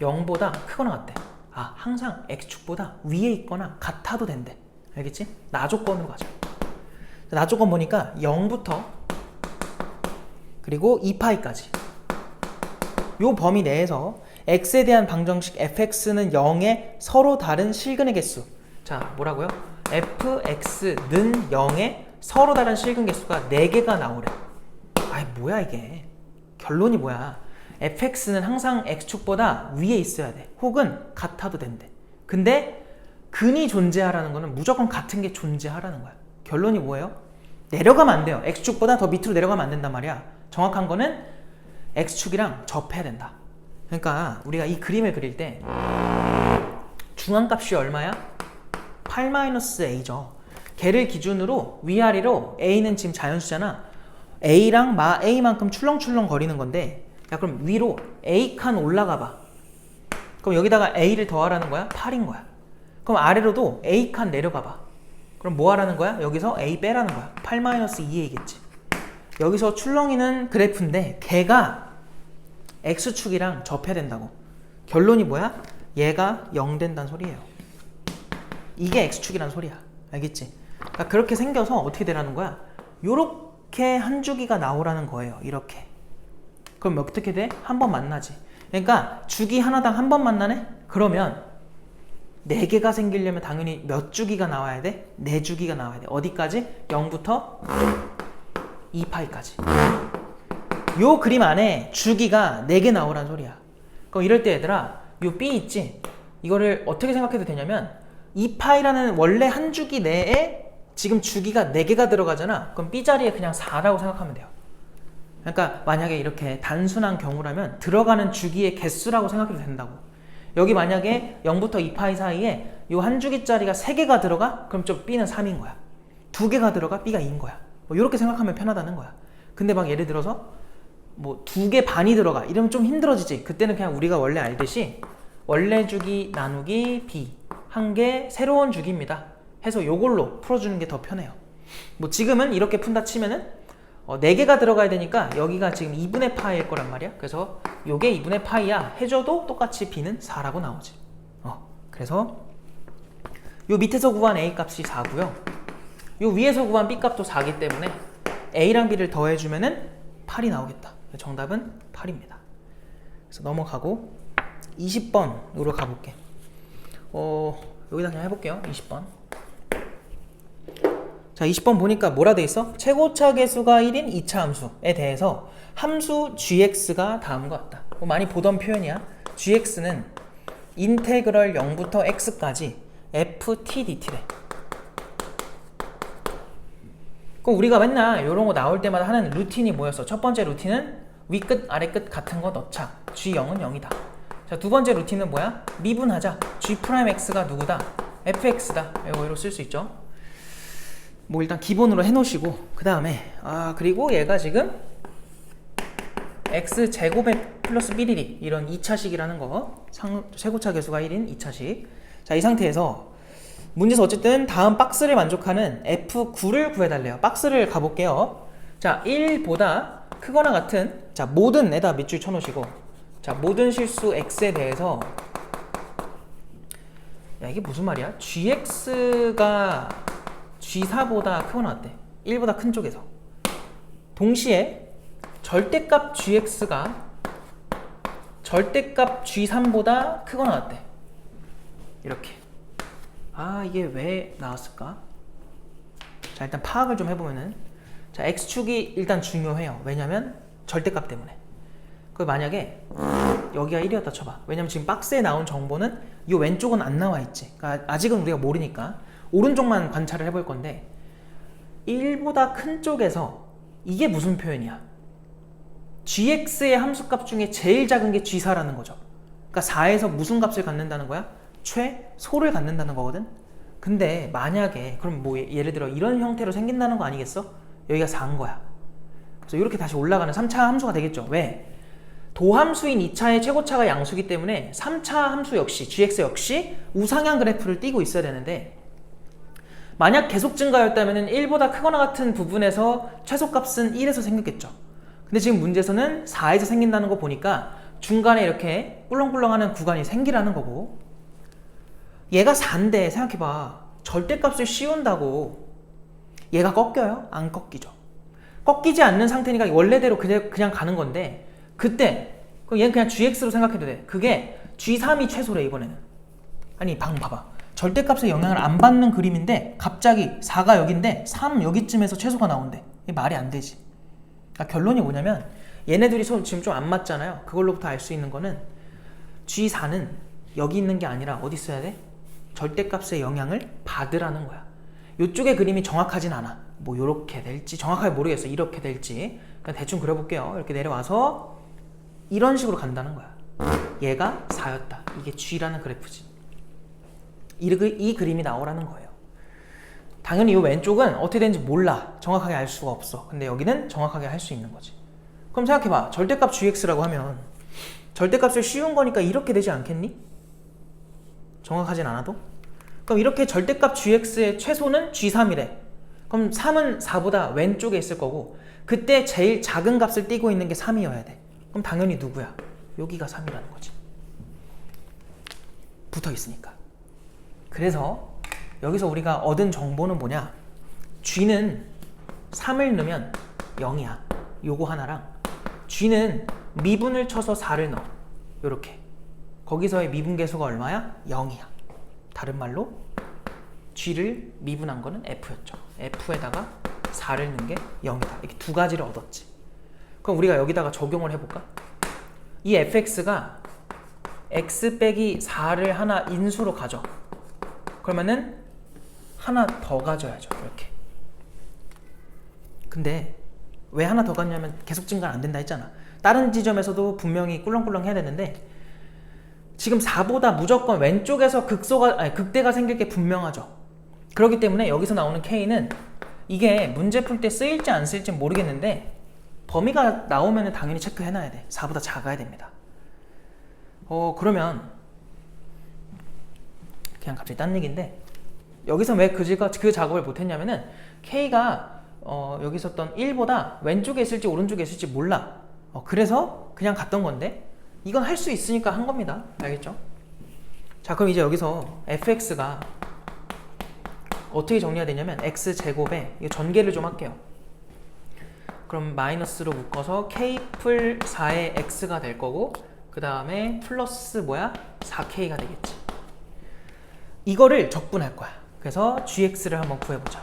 0보다 크거나 같대. 항상 x축보다 위에 있거나 같아도 된대. 알겠지? 나조건으로 가자. 나조건 보니까 0부터 그리고 2파이까지 요 범위 내에서 x에 대한 방정식 fx는 0의 서로 다른 실근의 개수. 자, 뭐라고요? fx는 0의 서로 다른 실근 개수가 4개가 나오래. 뭐야 이게. 결론이 뭐야? fx는 항상 x축보다 위에 있어야 돼. 혹은 같아도 된대. 근데 근이 존재하라는 거는 무조건 같은 게 존재하라는 거야. 결론이 뭐예요? 내려가면 안 돼요. x축보다 더 밑으로 내려가면 안 된단 말이야. 정확한 거는 x축이랑 접해야 된다. 그러니까 우리가 이 그림을 그릴 때 중앙값이 얼마야? 8-a죠. 걔를 기준으로 위아래로 a는 지금 자연수잖아. a랑 마 a만큼 출렁출렁 거리는 건데, 야 그럼 위로 a칸 올라가 봐. 그럼 여기다가 a를 더하라는 거야? 8인 거야. 그럼 아래로도 a칸 내려가 봐. 그럼 뭐 하라는 거야? 여기서 a 빼라는 거야. 8-2a겠지. 여기서 출렁이는 그래프인데 걔가 x축이랑 접해야 된다고. 결론이 뭐야? 얘가 0 된다는 소리예요. 이게 x축이란 소리야. 알겠지? 그러니까 그렇게 생겨서 어떻게 되라는 거야? 요렇게 한 주기가 나오라는 거예요. 이렇게. 그럼 어떻게 돼? 한 번 만나지. 그러니까 주기 하나당 한 번 만나네? 그러면 4개가 생기려면 당연히 몇 주기가 나와야 돼? 4주기가 나와야 돼. 어디까지? 0부터 2파이까지. 요 그림 안에 주기가 4개 나오란 소리야. 그럼 이럴 때 얘들아, 요 B 있지? 이거를 어떻게 생각해도 되냐면 2파이라는 원래 한 주기 내에 지금 주기가 4개가 들어가잖아. 그럼 B 자리에 그냥 4라고 생각하면 돼요. 그러니까 만약에 이렇게 단순한 경우라면 들어가는 주기의 개수라고 생각해도 된다고. 여기 만약에 0부터 2파이 사이에 요 한 주기짜리가 3개가 들어가? 그럼 좀 B는 3인 거야. 2개가 들어가? B가 2인 거야. 뭐 이렇게 생각하면 편하다는 거야. 근데 막 예를 들어서 뭐 2개 반이 들어가 이러면 좀 힘들어지지. 그때는 그냥 우리가 원래 알듯이 원래 주기 나누기 B 1개 새로운 주기입니다 해서 요걸로 풀어주는 게 더 편해요. 뭐 지금은 이렇게 푼다 치면은 4개가 들어가야 되니까 여기가 지금 2분의 파이일 거란 말이야. 그래서 요게 2분의 파이야 해줘도 똑같이 B는 4라고 나오지. 그래서 요 밑에서 구한 A 값이 4고요. 요 위에서 구한 B 값도 4기 때문에 A랑 B를 더해주면은 8이 나오겠다. 정답은 8입니다. 그래서 넘어가고 20번으로 가볼게. 여기다 그냥 해볼게요. 20번. 자, 20번 보니까 뭐라 돼 있어? 최고차 계수가 1인 2차 함수에 대해서 함수 gx가 다음과 같다. 많이 보던 표현이야. gx는 인테그럴 0부터 x까지 ft dt래. 그럼 우리가 맨날 이런 거 나올 때마다 하는 루틴이 뭐였어? 첫 번째 루틴은 위끝 아래끝 같은 거 넣자. g0은 0이다. 자, 두 번째 루틴은 뭐야? 미분하자. g'x가 누구다? fx다. 이거 쓸 수 있죠. 뭐 일단 기본으로 해놓으시고 그 다음에 그리고 얘가 지금 x제곱에 플러스 삐리리 이런 2차식이라는 거 최고차 계수가 1인 2차식. 자, 이 상태에서 문제에서 어쨌든 다음 박스를 만족하는 F9를 구해달래요. 박스를 가볼게요. 자, 1보다 크거나 같은 자 모든 에다 밑줄 쳐놓으시고 자 모든 실수 x에 대해서 야 이게 무슨 말이야? gx가 g4보다 크거나 같대. 1보다 큰 쪽에서 동시에 절대값 gx가 절대값 g3보다 크거나 같대. 이렇게. 이게 왜 나왔을까? 자, 일단 파악을 좀 해보면은 자, x축이 일단 중요해요. 왜냐면 절대값 때문에. 그 만약에 여기가 1이었다 쳐봐. 왜냐면 지금 박스에 나온 정보는 이 왼쪽은 안 나와 있지. 그러니까 아직은 우리가 모르니까 오른쪽만 관찰을 해볼 건데 1보다 큰 쪽에서 이게 무슨 표현이야? gx의 함수값 중에 제일 작은 게 g4라는 거죠. 그러니까 4에서 무슨 값을 갖는다는 거야? 최소를 갖는다는 거거든. 근데 만약에 그럼 뭐 예를 들어 이런 형태로 생긴다는 거 아니겠어? 여기가 4인 거야. 그래서 이렇게 다시 올라가는 3차 함수가 되겠죠. 왜? 도함수인 2차의 최고차가 양수기 때문에 3차 함수 역시 gx 역시 우상향 그래프를 띄고 있어야 되는데 만약 계속 증가였다면 1보다 크거나 같은 부분에서 최소값은 1에서 생겼겠죠. 근데 지금 문제에서는 4에서 생긴다는 거 보니까 중간에 이렇게 꿀렁꿀렁하는 구간이 생기라는 거고 얘가 4인데 생각해봐. 절대값을 씌운다고 얘가 꺾여요? 안 꺾이죠. 꺾이지 않는 상태니까 원래대로 그냥 가는 건데 그때 얘는 그냥 gx로 생각해도 돼. 그게 g3이 최소래 이번에는. 아니 봐봐. 절대값에 영향을 안 받는 그림인데 갑자기 4가 여긴데 3 여기쯤에서 최소가 나온대. 이게 말이 안 되지. 그러니까 결론이 뭐냐면 얘네들이 지금 좀 안 맞잖아요. 그걸로부터 알 수 있는 거는 g4는 여기 있는 게 아니라 어디 있어야 돼? 절대값의 영향을 받으라는 거야. 이쪽의 그림이 정확하진 않아. 뭐 이렇게 될지 정확하게 모르겠어. 이렇게 될지 그냥 대충 그려볼게요. 이렇게 내려와서 이런 식으로 간다는 거야. 얘가 4였다. 이게 G라는 그래프지. 이 그림이 나오라는 거예요. 당연히 이 왼쪽은 어떻게 되는지 몰라. 정확하게 알 수가 없어. 근데 여기는 정확하게 할 수 있는 거지. 그럼 생각해봐. 절대값 gx라고 하면 절대값을 씌운 거니까 이렇게 되지 않겠니? 정확하진 않아도? 그럼 이렇게 절대값 gx의 최소는 g3이래. 그럼 3은 4보다 왼쪽에 있을 거고 그때 제일 작은 값을 띄고 있는 게 3이어야 돼. 그럼 당연히 누구야? 여기가 3이라는 거지. 붙어 있으니까. 그래서 여기서 우리가 얻은 정보는 뭐냐? g는 3을 넣으면 0이야. 요거 하나랑 g는 미분을 쳐서 4를 넣어. 요렇게. 거기서의 미분계수가 얼마야? 0이야. 다른 말로 g를 미분한 거는 f였죠. f에다가 4를 넣은 게 0이다. 이렇게 두 가지를 얻었지. 그럼 우리가 여기다가 적용을 해볼까? 이 fx가 x 빼기 4를 하나 인수로 가져. 그러면은 하나 더 가져야죠. 이렇게. 근데 왜 하나 더 갔냐면 계속 증가는 안 된다 했잖아. 다른 지점에서도 분명히 꿀렁꿀렁 해야 되는데 지금 4보다 무조건 왼쪽에서 극대가 생길 게 분명하죠. 그렇기 때문에 여기서 나오는 k는 이게 문제 풀 때 쓰일지 안 쓰일지 모르겠는데 범위가 나오면 당연히 체크해놔야 돼. 4보다 작아야 됩니다. 그러면 그냥 갑자기 딴 얘기인데 여기서 왜 그 작업을 못했냐면은 k가 여기 있었던 1보다 왼쪽에 있을지 오른쪽에 있을지 몰라. 그래서 그냥 갔던 건데 이건 할 수 있으니까 한 겁니다. 알겠죠? 자, 그럼 이제 여기서 fx가 어떻게 정리가 되냐면 x제곱에 이거 전개를 좀 할게요. 그럼 마이너스로 묶어서 k 풀 4의 x가 될 거고 그 다음에 플러스 4k가 되겠지. 이거를 적분할 거야. 그래서 gx를 한번 구해보자.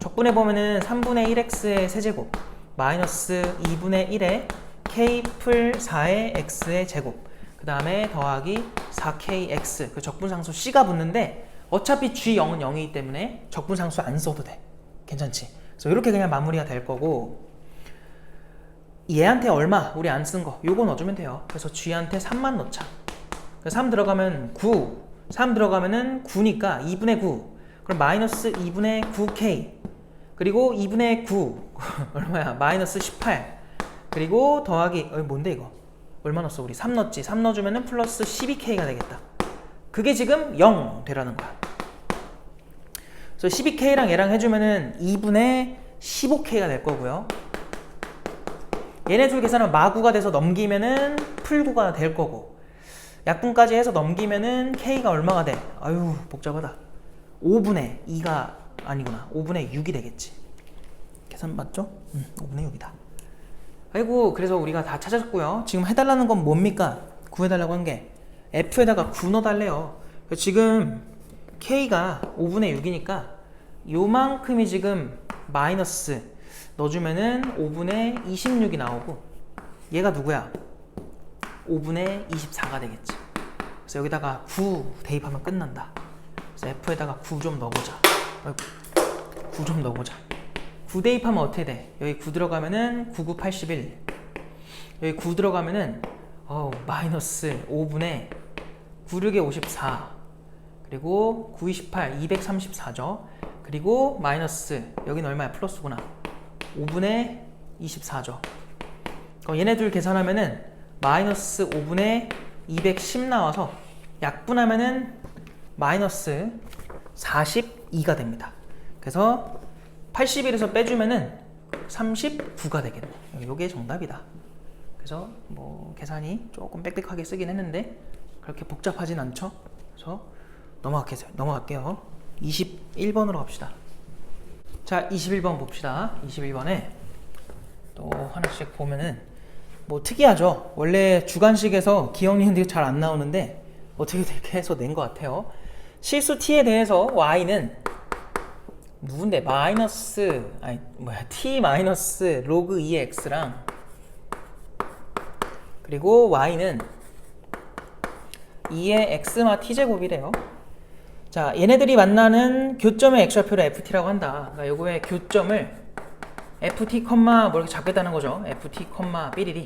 적분해보면은 3분의 1x의 세제곱 마이너스 2분의 1의 k 풀 4의 x의 제곱 그 다음에 더하기 4kx 그 적분상수 c가 붙는데 어차피 g0은 0이기 때문에 적분상수 안 써도 돼. 괜찮지? 그래서 이렇게 그냥 마무리가 될 거고 얘한테 얼마? 우리 안 쓴 거 요거 넣어주면 돼요. 그래서 g한테 3만 넣자. 3 들어가면 9 3 들어가면은 9니까 2분의 9 그럼 마이너스 2분의 9k 그리고 2분의 9 얼마야? 마이너스 18 그리고 더하기 뭔데 이거? 얼마 넣었어? 우리 3 넣었지? 3 넣어주면은 플러스 12k가 되겠다. 그게 지금 0 되라는 거야. 그래서 12k랑 얘랑 해주면은 2분의 15k가 될 거고요. 얘네 둘 계산은 마구가 돼서 넘기면은 풀구가 될 거고 약분까지 해서 넘기면은 k가 얼마가 돼? 아유 복잡하다. 5분의 2가 아니구나. 5분의 6이 되겠지. 계산 맞죠? 5분의 6이다. 아이고 그래서 우리가 다 찾았고요. 지금 해달라는 건 뭡니까? 구해달라고 한 게 f에다가 9 넣어달래요. 지금 k가 5분의 6이니까 요만큼이 지금 마이너스 넣어주면은 5분의 26이 나오고 얘가 누구야? 5분의 24가 되겠지. 그래서 여기다가 9 대입하면 끝난다. 그래서 f에다가 9 좀 넣어보자. 9 좀 넣어보자. 9 대입하면 어떻게 돼? 여기 9 들어가면은 9, 9, 81 여기 9 들어가면은 마이너스 5분의 9, 6에 54 그리고 9, 28, 234죠. 그리고 마이너스 여기는 얼마야? 플러스구나. 5분의 24죠. 그럼 얘네들 계산하면은 마이너스 5분의 210 나와서 약분하면은 마이너스 42가 됩니다. 그래서 81에서 빼주면은 39가 되겠네. 요게 정답이다. 그래서 뭐 계산이 조금 빽빽하게 쓰긴 했는데 그렇게 복잡하진 않죠. 그래서 넘어갈게요. 21번으로 갑시다. 자, 21번 봅시다. 21번에 또 하나씩 보면은 뭐 특이하죠. 원래 주관식에서 기억니은들이 잘 안 나오는데 어떻게 이렇게 해서 낸 것 같아요. 실수 t에 대해서 y는 누군데? t 마이너스 로그 2의 x랑 그리고 y는 2의 x마 t제곱이래요. 자, 얘네들이 만나는 교점의 x좌표를 ft라고 한다. 그러니까 요거의 교점을 ft, 뭐 이렇게 잡겠다는 거죠. ft, 삐리리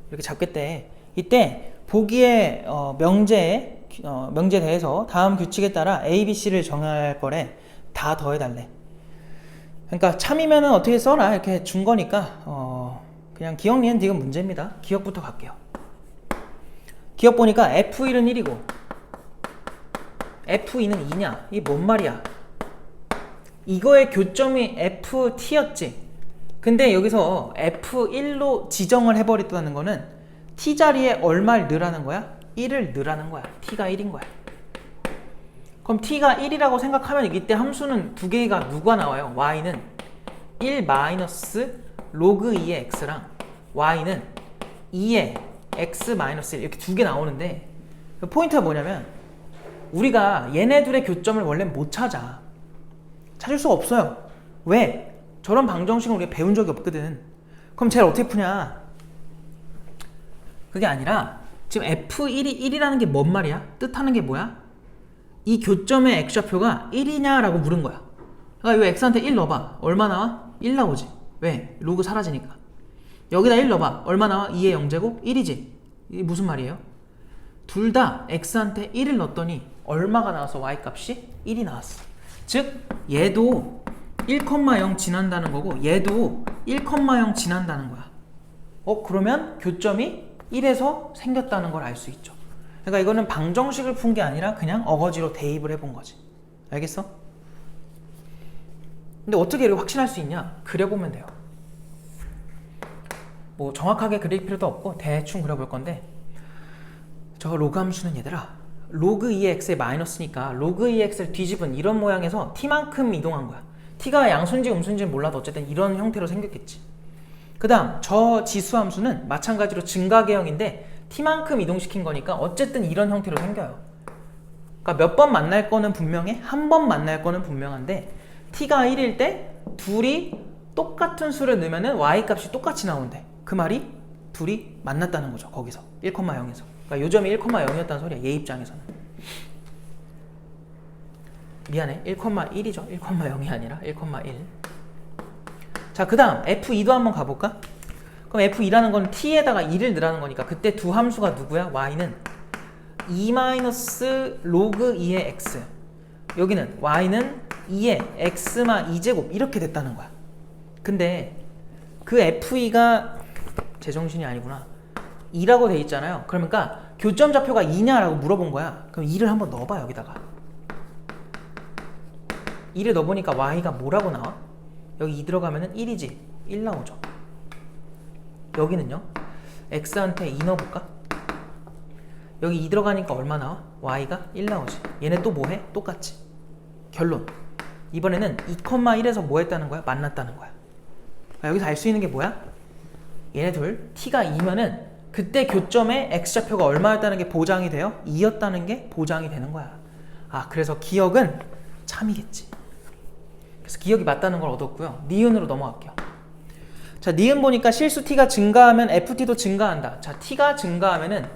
이렇게 잡겠대. 이때 보기의 명제에 대해서 다음 규칙에 따라 a, b, c를 정할 거래. 다 더해달래. 그러니까 참이면은 어떻게 써라 이렇게 준 거니까 그냥 기억, 니은, 디귿 문제입니다. 기억부터 갈게요. 기억 보니까 f1은 1이고 f2는 2냐? 이게 뭔 말이야? 이거의 교점이 ft였지. 근데 여기서 f1로 지정을 해버렸다는 거는 t 자리에 얼마를 넣으라는 거야? 1을 넣으라는 거야. t가 1인 거야. 그럼 t가 1이라고 생각하면 이때 함수는 두 개가 누가 나와요? y는 1 마이너스 로그 2의 x랑 y는 2에 x-1 이렇게 두 개 나오는데 포인트가 뭐냐면 우리가 얘네 둘의 교점을 원래 못 찾을 수가 없어요. 왜? 저런 방정식은 우리가 배운 적이 없거든. 그럼 쟤를 어떻게 푸냐? 그게 아니라 지금 F1이 1이라는 게 뭔 말이야? 뜻하는 게 뭐야? 이 교점의 x좌표가 1이냐 라고 물은 거야. 그러니까 이 x한테 1 넣어봐. 얼마 나와? 1 나오지. 왜? 로그 사라지니까. 여기다 1 넣어봐. 얼마 나와? 2의 0제곱? 1이지. 이게 무슨 말이에요? 둘 다 x한테 1을 넣었더니 얼마가 나와서 y값이 1이 나왔어. 즉 얘도 1,0 지난다는 거고 얘도 1,0 지난다는 거야. 그러면 교점이 1에서 생겼다는 걸 알 수 있죠. 그러니까 이거는 방정식을 푼 게 아니라 그냥 어거지로 대입을 해본 거지. 알겠어? 근데 어떻게 이렇게 확신할 수 있냐? 그려보면 돼요. 뭐 정확하게 그릴 필요도 없고 대충 그려볼 건데 저 로그 함수는 얘들아 로그 2x의 마이너스니까 로그 2x를 뒤집은 이런 모양에서 t만큼 이동한 거야. t가 양수인지 음수인지는 몰라도 어쨌든 이런 형태로 생겼겠지. 그 다음 저 지수 함수는 마찬가지로 증가계형인데 t만큼 이동시킨 거니까 어쨌든 이런 형태로 생겨요. 그러니까 몇 번 만날 거는 분명해. 한 번 만날 거는 분명한데 t가 1일 때 둘이 똑같은 수를 넣으면 y값이 똑같이 나온대. 그 말이 둘이 만났다는 거죠. 거기서 1,0에서. 그러니까 요점이 1,0이었다는 소리야. 얘 입장에서는. 미안해. 1,1이죠. 1,0이 아니라 1,1. 자, 그 다음 F2도 한번 가볼까? 그럼 F2라는 건 t에다가 2를 넣으라는 거니까 그때 두 함수가 누구야? y는 2-log 2의 x. 여기는 y는 2의 x마 2제곱 이렇게 됐다는 거야. 근데 그 F2가 제정신이 아니구나. 2라고 돼 있잖아요. 그러니까 교점 좌표가 2냐라고 물어본 거야. 그럼 2를 한번 넣어봐 여기다가. 2를 넣어보니까 y가 뭐라고 나와? 여기 2 들어가면 1이지. 1 나오죠. 여기는요. x한테 2 넣어볼까? 여기 2 들어가니까 얼마 나와? y가 1 나오지. 얘네 또 뭐해? 똑같지. 결론. 이번에는 2,1에서 뭐 했다는 거야? 만났다는 거야. 여기서 알 수 있는 게 뭐야? 얘네 둘 t가 2면은 그때 교점의 x좌표가 얼마였다는 게 보장이 돼요? 2였다는 게 보장이 되는 거야. 그래서 기억은 참이겠지. 그래서 기억이 맞다는 걸 얻었고요. 니은으로 넘어갈게요. 자, 니은 보니까 실수 t가 증가하면 ft도 증가한다. 자, t가 증가하면은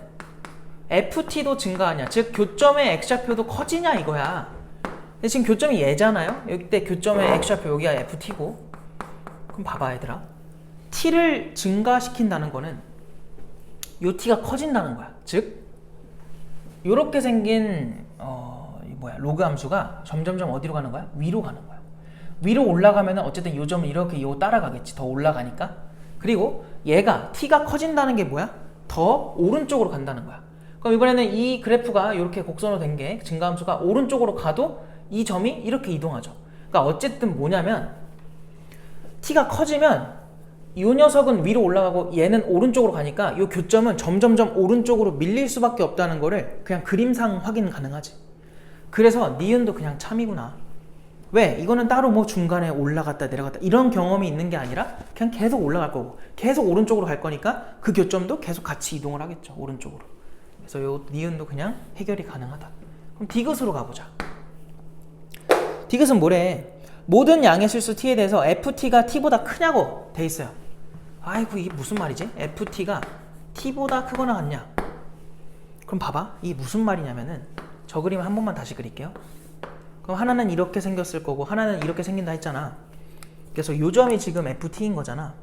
ft도 증가하냐. 즉 교점의 x좌표도 커지냐 이거야. 근데 지금 교점이 얘잖아요. 여기 때 교점의 x좌표 여기가 ft고. 그럼 봐봐 얘들아. t를 증가시킨다는 거는 요 t가 커진다는 거야. 즉 요렇게 생긴 로그 함수가 점점점 어디로 가는 거야? 위로 가는 거야. 위로 올라가면 어쨌든 요 점은 이렇게 요 따라가겠지. 더 올라가니까. 그리고 얘가 t가 커진다는 게 뭐야? 더 오른쪽으로 간다는 거야. 그럼 이번에는 이 그래프가 이렇게 곡선으로 된 게 증가함수가 오른쪽으로 가도 이 점이 이렇게 이동하죠. 그러니까 어쨌든 뭐냐면 t가 커지면 이 녀석은 위로 올라가고 얘는 오른쪽으로 가니까 이 교점은 점점점 오른쪽으로 밀릴 수밖에 없다는 거를 그냥 그림상 확인 가능하지. 그래서 니은도 그냥 참이구나. 왜? 이거는 따로 뭐 중간에 올라갔다 내려갔다 이런 경험이 있는 게 아니라 그냥 계속 올라갈 거고 계속 오른쪽으로 갈 거니까 그 교점도 계속 같이 이동을 하겠죠. 오른쪽으로. 그래서 요 니은도 그냥 해결이 가능하다. 그럼 디귿으로 가보자. 디귿은 뭐래? 모든 양의 실수 t에 대해서 ft가 t보다 크냐고 돼 있어요. 아이고 이게 무슨 말이지? ft가 t보다 크거나 같냐? 그럼 봐봐. 이게 무슨 말이냐면은 저 그림 한 번만 다시 그릴게요. 그럼 하나는 이렇게 생겼을 거고 하나는 이렇게 생긴다 했잖아. 그래서 요 점이 지금 ft인 거잖아.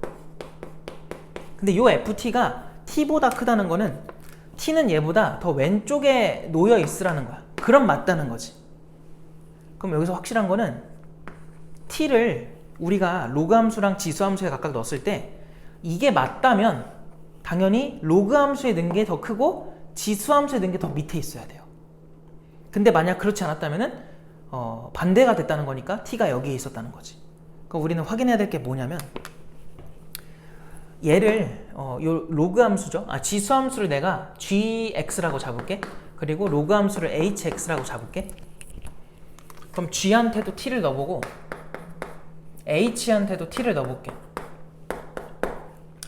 근데 요 ft가 t보다 크다는 거는 t는 얘보다 더 왼쪽에 놓여 있으라는 거야. 그럼 맞다는 거지. 그럼 여기서 확실한 거는 t를 우리가 로그 함수랑 지수 함수에 각각 넣었을 때 이게 맞다면 당연히 로그 함수에 넣은 게 더 크고 지수 함수에 넣은 게 더 밑에 있어야 돼요. 근데 만약 그렇지 않았다면은 반대가 됐다는 거니까 t가 여기에 있었다는 거지. 그럼 우리는 확인해야 될 게 뭐냐면 얘를 요 로그 함수죠. 지수 함수를 내가 gx라고 잡을게. 그리고 로그 함수를 hx라고 잡을게. 그럼 g한테도 t를 넣어보고 h한테도 t를 넣어볼게.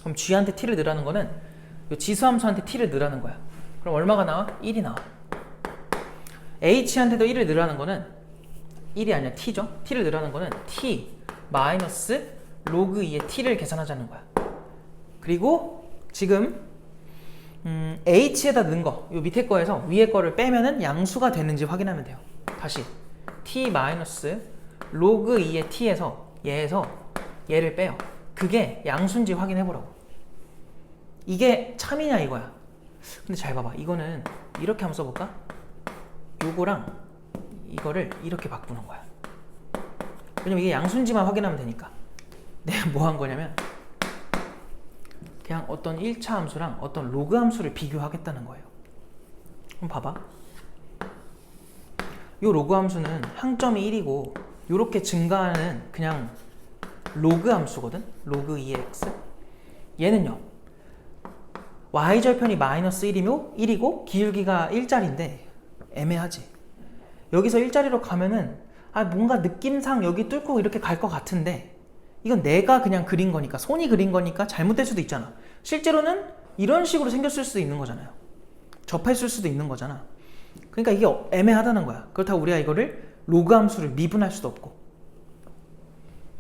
그럼 g한테 t를 넣으라는 거는 이 지수함수한테 t를 넣으라는 거야. 그럼 얼마가 나와? 1이 나와. h한테도 1을 넣으라는 거는 1이 아니라 t죠. t를 넣으라는 거는 t 마이너스 로그 2의 t를 계산하자는 거야. 그리고 지금 h에다 넣은 거, 요 밑에 거에서 위에 거를 빼면은 양수가 되는지 확인하면 돼요. 다시 t 마이너스 로그 2의 t에서 얘에서 얘를 빼요. 그게 양수인지 확인해 보라고. 이게 참이냐 이거야. 근데 잘 봐봐. 이거는 이렇게 한번 써볼까? 요거랑 이거를 이렇게 바꾸는 거야. 왜냐면 이게 양수인지만 확인하면 되니까. 내가 뭐 한 거냐면 그냥 어떤 1차 함수랑 어떤 로그 함수를 비교하겠다는 거예요. 그럼 봐봐. 요 로그 함수는 항점이 1이고 요렇게 증가하는 그냥 로그 함수거든? 로그 2의 x. 얘는요. y절편이 마이너스 1이고 기울기가 1짜리인데 애매하지. 여기서 1짜리로 가면은 뭔가 느낌상 여기 뚫고 이렇게 갈 것 같은데 이건 내가 그냥 그린 거니까, 손이 그린 거니까 잘못될 수도 있잖아. 실제로는 이런 식으로 생겼을 수도 있는 거잖아요. 접했을 수도 있는 거잖아. 그러니까 이게 애매하다는 거야. 그렇다고 우리가 이거를 로그 함수를 미분할 수도 없고.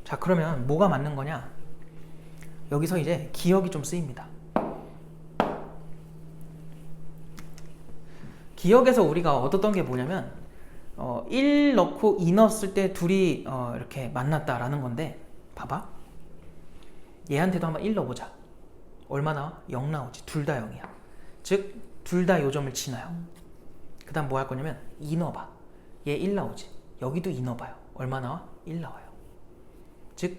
자, 그러면 뭐가 맞는 거냐? 여기서 이제 기억이 좀 쓰입니다. 기억에서 우리가 얻었던 게 뭐냐면 1 넣고 2 넣었을 때 둘이 이렇게 만났다라는 건데, 봐봐. 얘한테도 한번 1 넣어보자. 얼마 나와? 0 나오지. 둘 다 0이야. 즉 둘 다 요점을 치나요. 그 다음 뭐 할 거냐면 2 넣어봐. 얘 1 나오지. 여기도 2 넣어봐요. 얼마 나와? 1 나와요. 즉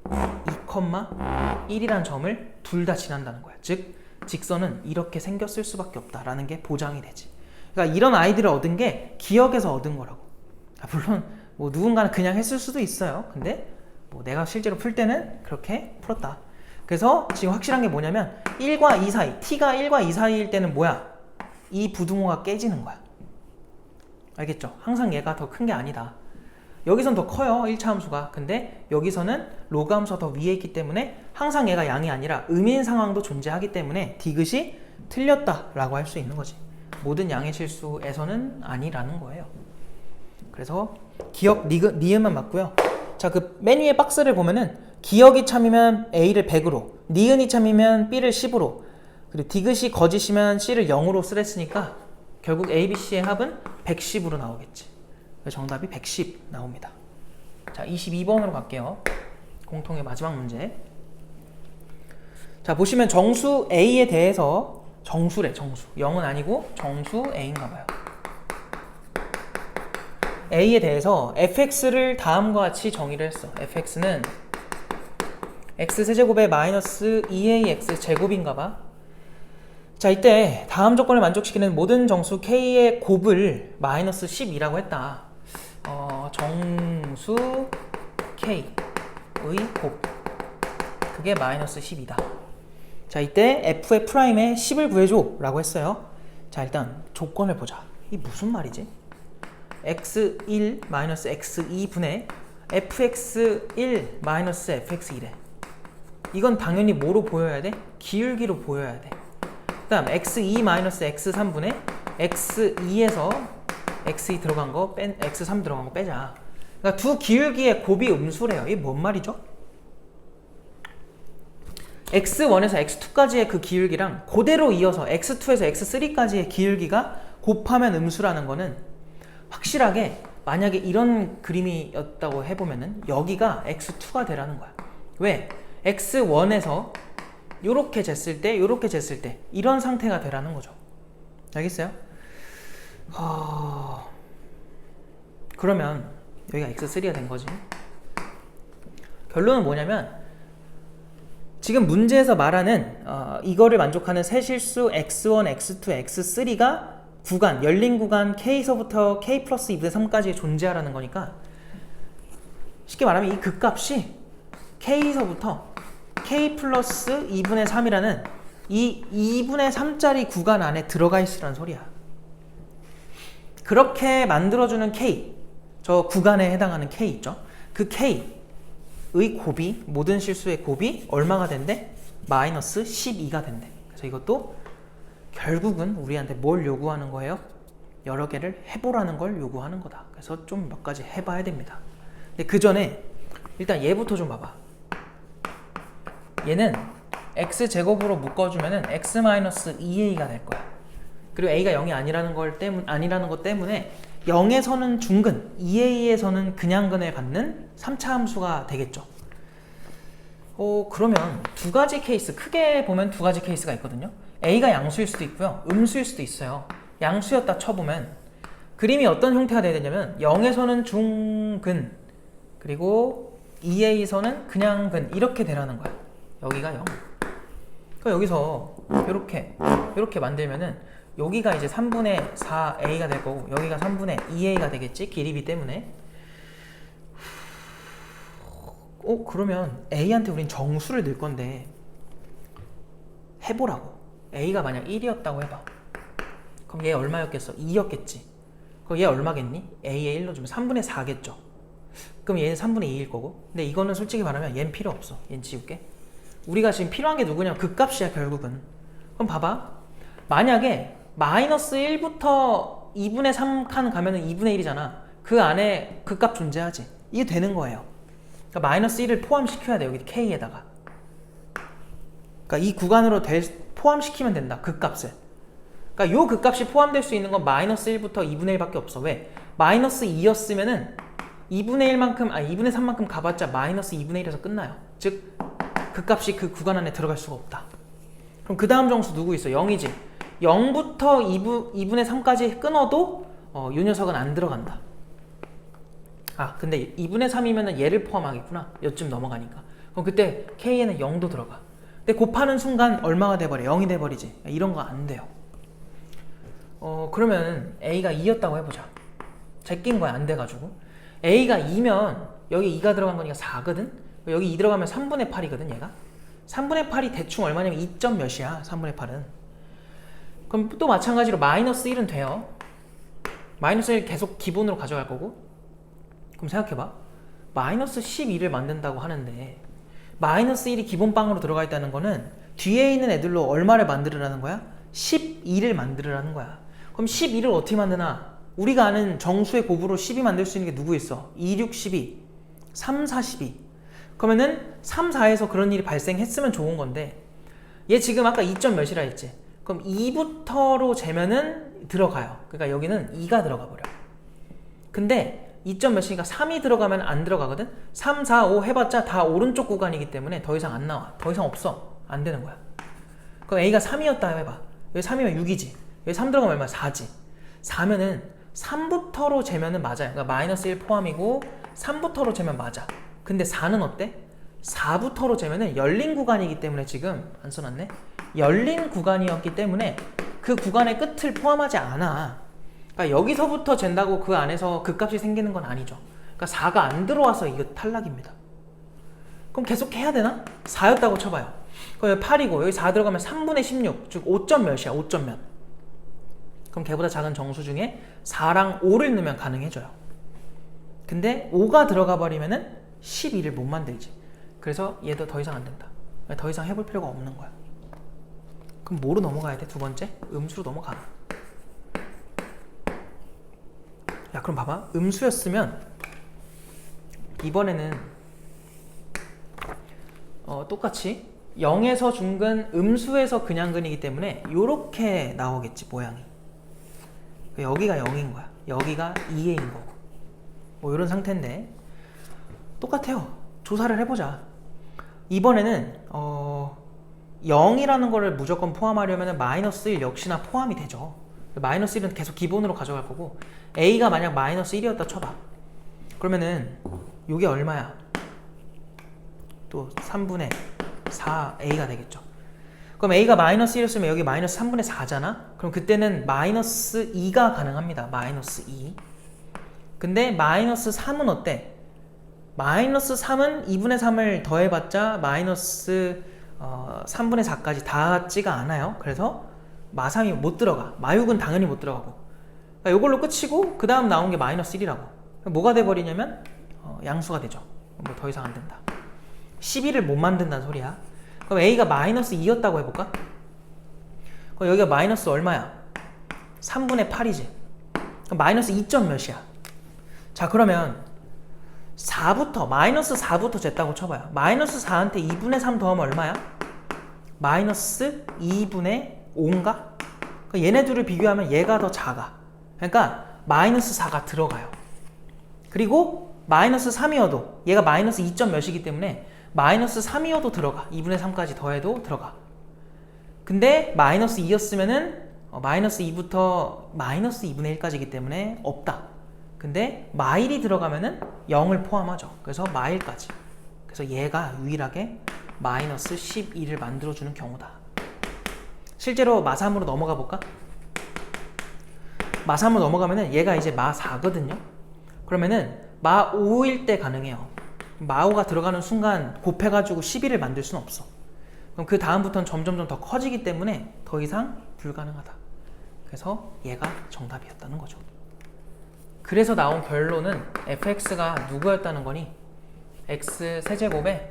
2,1이란 점을 둘 다 지난다는 거야. 즉 직선은 이렇게 생겼을 수밖에 없다라는 게 보장이 되지. 그러니까 이런 아이디를 얻은 게 기억에서 얻은 거라고. 물론 뭐 누군가는 그냥 했을 수도 있어요. 근데 뭐 내가 실제로 풀 때는 그렇게 풀었다. 그래서 지금 확실한 게 뭐냐면 1과 2 사이, t가 1과 2 사이일 때는 뭐야? 이 부등호가 깨지는 거야. 알겠죠? 항상 얘가 더 큰 게 아니다. 여기선 더 커요, 1차 함수가. 근데 여기서는 로그 함수가 더 위에 있기 때문에 항상 얘가 양이 아니라 음인 상황도 존재하기 때문에 디귿이 틀렸다라고 할 수 있는 거지. 모든 양의 실수에서는 아니라는 거예요. 그래서 기억 니은만 맞고요. 자, 그 맨 위에 박스를 보면은 기억이 참이면 A를 100으로, 니은이 참이면 B를 10으로, 그리고 디귿이 거짓이면 C를 0으로 쓰랬으니까 결국 A, B, C의 합은 110으로 나오겠지. 정답이 110 나옵니다. 자, 22번으로 갈게요. 공통의 마지막 문제. 자, 보시면 정수 A에 대해서 정수래, 정수. 0은 아니고 정수 A인가 봐요. A에 대해서 fx를 다음과 같이 정의를 했어. fx는 x세제곱에 마이너스 2ax 제곱인가 봐. 자, 이때 다음 조건을 만족시키는 모든 정수 k의 곱을 마이너스 10이라고 했다. 정수 k의 곱, 그게 마이너스 10이다. 자, 이때 f의 프라임에 10을 구해줘 라고 했어요. 자, 일단 조건을 보자. 이게 무슨 말이지? x1 마이너스 x2 분의 fx1 마이너스 fx1에, 이건 당연히 뭐로 보여야 돼? 기울기로 보여야 돼. 그 다음 x2 마이너스 x3 분의 x2에서 x2 들어간 거 x3 들어간 거 빼자. 그러니까 두 기울기의 곱이 음수래요. 이게 뭔 말이죠? x1에서 x2까지의 그 기울기랑 그대로 이어서 x2에서 x3까지의 기울기가 곱하면 음수라는 거는 확실하게 만약에 이런 그림이었다고 해보면은 여기가 x2가 되라는 거야. 왜? x1에서 요렇게 쟀을 때, 요렇게 쟀을 때 이런 상태가 되라는 거죠. 알겠어요? 그러면 여기가 x3가 된 거지. 결론은 뭐냐면 지금 문제에서 말하는 이거를 만족하는 세 실수 x1, x2, x3가 구간, 열린 구간 K서부터 K 플러스 2분의 3까지 존재하라는 거니까 쉽게 말하면 이 극값이 K서부터 K 플러스 2분의 3이라는 이 2분의 3짜리 구간 안에 들어가 있으라는 소리야. 그렇게 만들어주는 K, 저 구간에 해당하는 K 있죠? 그 K의 곱이, 모든 실수의 곱이 얼마가 된대? 마이너스 12가 된대. 그래서 그래서 이것도 결국은 우리한테 뭘 요구하는 거예요? 여러 개를 해보라는 걸 요구하는 거다. 그래서 좀 몇 가지 해봐야 됩니다. 근데 그 전에 일단 얘부터 좀 봐봐. 얘는 x제곱으로 묶어주면은 x-2a가 될 거야. 그리고 a가 0이 아니라는 것 때문에 0에서는 중근, 2a에서는 그냥근을 갖는 3차 함수가 되겠죠. 그러면 두 가지 케이스, 크게 보면 두 가지 케이스가 있거든요. a가 양수일 수도 있고요, 음수일 수도 있어요. 양수였다 쳐보면 그림이 어떤 형태가 돼야 되냐면 0에서는 중근, 그리고 2a에서는 그냥근, 이렇게 되라는 거야. 여기가 0. 그러니까 여기서 이렇게 만들면은 여기가 이제 3분의 4a가 될 거고 여기가 3분의 2a가 되겠지, 길이비 때문에. 그러면 a한테 우린 정수를 넣을 건데 해보라고. a가 만약 1이었다고 해봐. 그럼 얘 얼마였겠어? 2였겠지. 그럼 얘 얼마겠니? a에 1 넣어주면 3분의 4겠죠. 그럼 얘는 3분의 2일 거고. 근데 이거는 솔직히 말하면 얘는 필요 없어. 얘는 지울게. 우리가 지금 필요한 게 누구냐면 극값이야, 결국은. 그럼 봐봐. 만약에 마이너스 1부터 2분의 3칸 가면은 2분의 1이잖아. 그 안에 극값 존재하지. 이게 되는 거예요. 그러니까 마이너스 1을 포함시켜야 돼, 여기 k에다가. 그러니까 이 구간으로 포함시키면 된다, 극값을. 그러니까 요 극값이 포함될 수 있는 건 마이너스 1부터 2분의 1밖에 없어. 왜? 마이너스 2였으면은 2분의 3만큼 가봤자 마이너스 2분의 1에서 끝나요. 즉 극값이 그 구간 안에 들어갈 수가 없다. 그럼 그 다음 정수 누구 있어? 0이지. 0부터 2분의 3까지 끊어도 요 녀석은 안 들어간다. 근데 2분의 3이면 얘를 포함하겠구나. 요쯤 넘어가니까. 그럼 그때 k에는 0도 들어가. 근데 곱하는 순간 얼마가 돼버려? 0이 돼버리지. 이런 거 안 돼요. 그러면 a가 2였다고 해보자. 제낀 거야, 안 돼가지고. a가 2면 여기 2가 들어간 거니까 4거든? 여기 2 들어가면 3분의 8이거든, 얘가. 3분의 8이 대충 얼마냐면 2점 몇이야, 3분의 8은. 그럼 또 마찬가지로 마이너스 1은 돼요. 마이너스 1 계속 기본으로 가져갈 거고. 그럼 생각해봐. 마이너스 12를 만든다고 하는데 마이너스 1이 기본빵으로 들어가 있다는 거는 뒤에 있는 애들로 얼마를 만들으라는 거야? 12를 만들으라는 거야. 그럼 12를 어떻게 만드나? 우리가 아는 정수의 곱으로 12 만들 수 있는 게 누구 있어? 2, 6, 12, 3, 4, 12. 그러면은 3, 4에서 그런 일이 발생했으면 좋은 건데 얘 지금 아까 2점 몇이라 했지? 그럼 2부터로 재면은 들어가요. 그러니까 여기는 2가 들어가 버려. 근데 2점 몇이니까 3이 들어가면 안 들어가거든? 3, 4, 5 해봤자 다 오른쪽 구간이기 때문에 더 이상 안 나와. 더 이상 없어. 안 되는 거야. 그럼 A가 3이었다 해봐. 여기 3이면 6이지. 여기 3 들어가면 얼마야? 4지. 4면은 3부터로 재면은 맞아요. 그러니까 마이너스 1 포함이고 3부터로 재면 맞아. 근데 4는 어때? 4부터로 재면은 열린 구간이기 때문에 지금 안 써놨네? 열린 구간이었기 때문에 그 구간의 끝을 포함하지 않아. 그러니까 여기서부터 잰다고 그 안에서 극값이 생기는 건 아니죠. 그러니까 4가 안 들어와서 이거 탈락입니다. 그럼 계속 해야 되나? 4였다고 쳐봐요. 그럼 여기 8이고 여기 4 들어가면 3분의 16, 즉 5점 몇이야? 5점 몇. 그럼 걔보다 작은 정수 중에 4랑 5를 넣으면 가능해져요. 근데 5가 들어가 버리면은 12를 못 만들지. 그래서 얘도 더 이상 안 된다. 더 이상 해볼 필요가 없는 거야. 그럼 뭐로 넘어가야 돼? 두 번째? 음수로 넘어가. 야, 그럼 봐봐. 음수였으면 이번에는 똑같이 0에서 중근, 음수에서 그냥근이기 때문에 요렇게 나오겠지, 모양이. 여기가 0인 거야. 여기가 2a인 거고. 뭐 이런 상태인데 똑같아요. 조사를 해보자. 이번에는 0이라는 거를 무조건 포함하려면 마이너스 1 역시나 포함이 되죠. 마이너스 1은 계속 기본으로 가져갈 거고 a가 만약 마이너스 1이었다 쳐봐. 그러면은 요게 얼마야? 또 3분의 4a가 되겠죠. 그럼 a가 마이너스 1이었으면 여기 마이너스 3분의 4잖아? 그럼 그때는 마이너스 2가 가능합니다. 마이너스 2. 근데 마이너스 3은 어때? 마이너스 3은 2분의 3을 더해봤자 마이너스 3분의 4까지 닿지가 않아요. 그래서 마3이 못 들어가. 마6은 당연히 못 들어가고. 그러니까 이걸로 끝이고 그 다음 나온 게 마이너스 1이라고. 뭐가 돼버리냐면 양수가 되죠. 뭐 더 이상 안 된다. 12를 못 만든다는 소리야. 그럼 a가 마이너스 2였다고 해볼까? 그럼 여기가 마이너스 얼마야? 3분의 8이지. 그럼 마이너스 2점 몇이야? 자, 그러면 4부터 마이너스 4부터 쟀다고 쳐봐요. 마이너스 4한테 2분의 3 더하면 얼마야? 마이너스 2분의 5인가? 그러니까 얘네 둘을 비교하면 얘가 더 작아. 그러니까 마이너스 4가 들어가요. 그리고 마이너스 3이어도 얘가 마이너스 2점 몇이기 때문에 마이너스 3이어도 들어가. 2분의 3까지 더해도 들어가. 근데 마이너스 2였으면은 마이너스 2부터 마이너스 2분의 1까지이기 때문에 없다. 근데 마일이 들어가면은 0을 포함하죠. 그래서 마일까지. 그래서 얘가 유일하게 마이너스 12를 만들어주는 경우다. 실제로 마3으로 넘어가 볼까? 마3으로 넘어가면은 얘가 이제 마4거든요. 그러면은 마5일 때 가능해요. 마5가 들어가는 순간 곱해가지고 12를 만들 수는 없어. 그럼 그 다음부터는 점점 더 커지기 때문에 더 이상 불가능하다. 그래서 얘가 정답이었다는 거죠. 그래서 나온 결론은 fx가 누구였다는 거니? x 세제곱에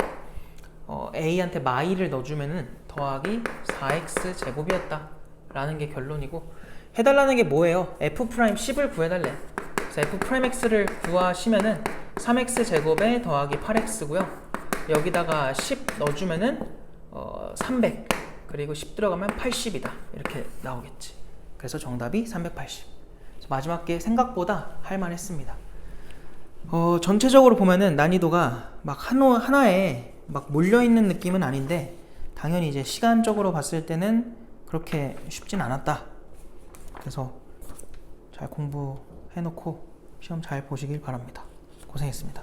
a한테 마이를 넣어주면은 더하기 4x 제곱이었다 라는 게 결론이고, 해달라는 게 뭐예요? f'10을 구해달래. 그래서 f'x를 구하시면은 3x 제곱에 더하기 8x고요. 여기다가 10 넣어주면은 300, 그리고 10 들어가면 80이다 이렇게 나오겠지. 그래서 정답이 380. 마지막 게 생각보다 할만했습니다. 전체적으로 보면은 난이도가 막 하나에 막 몰려있는 느낌은 아닌데, 당연히 이제 시간적으로 봤을 때는 그렇게 쉽진 않았다. 그래서 잘 공부해놓고 시험 잘 보시길 바랍니다. 고생했습니다.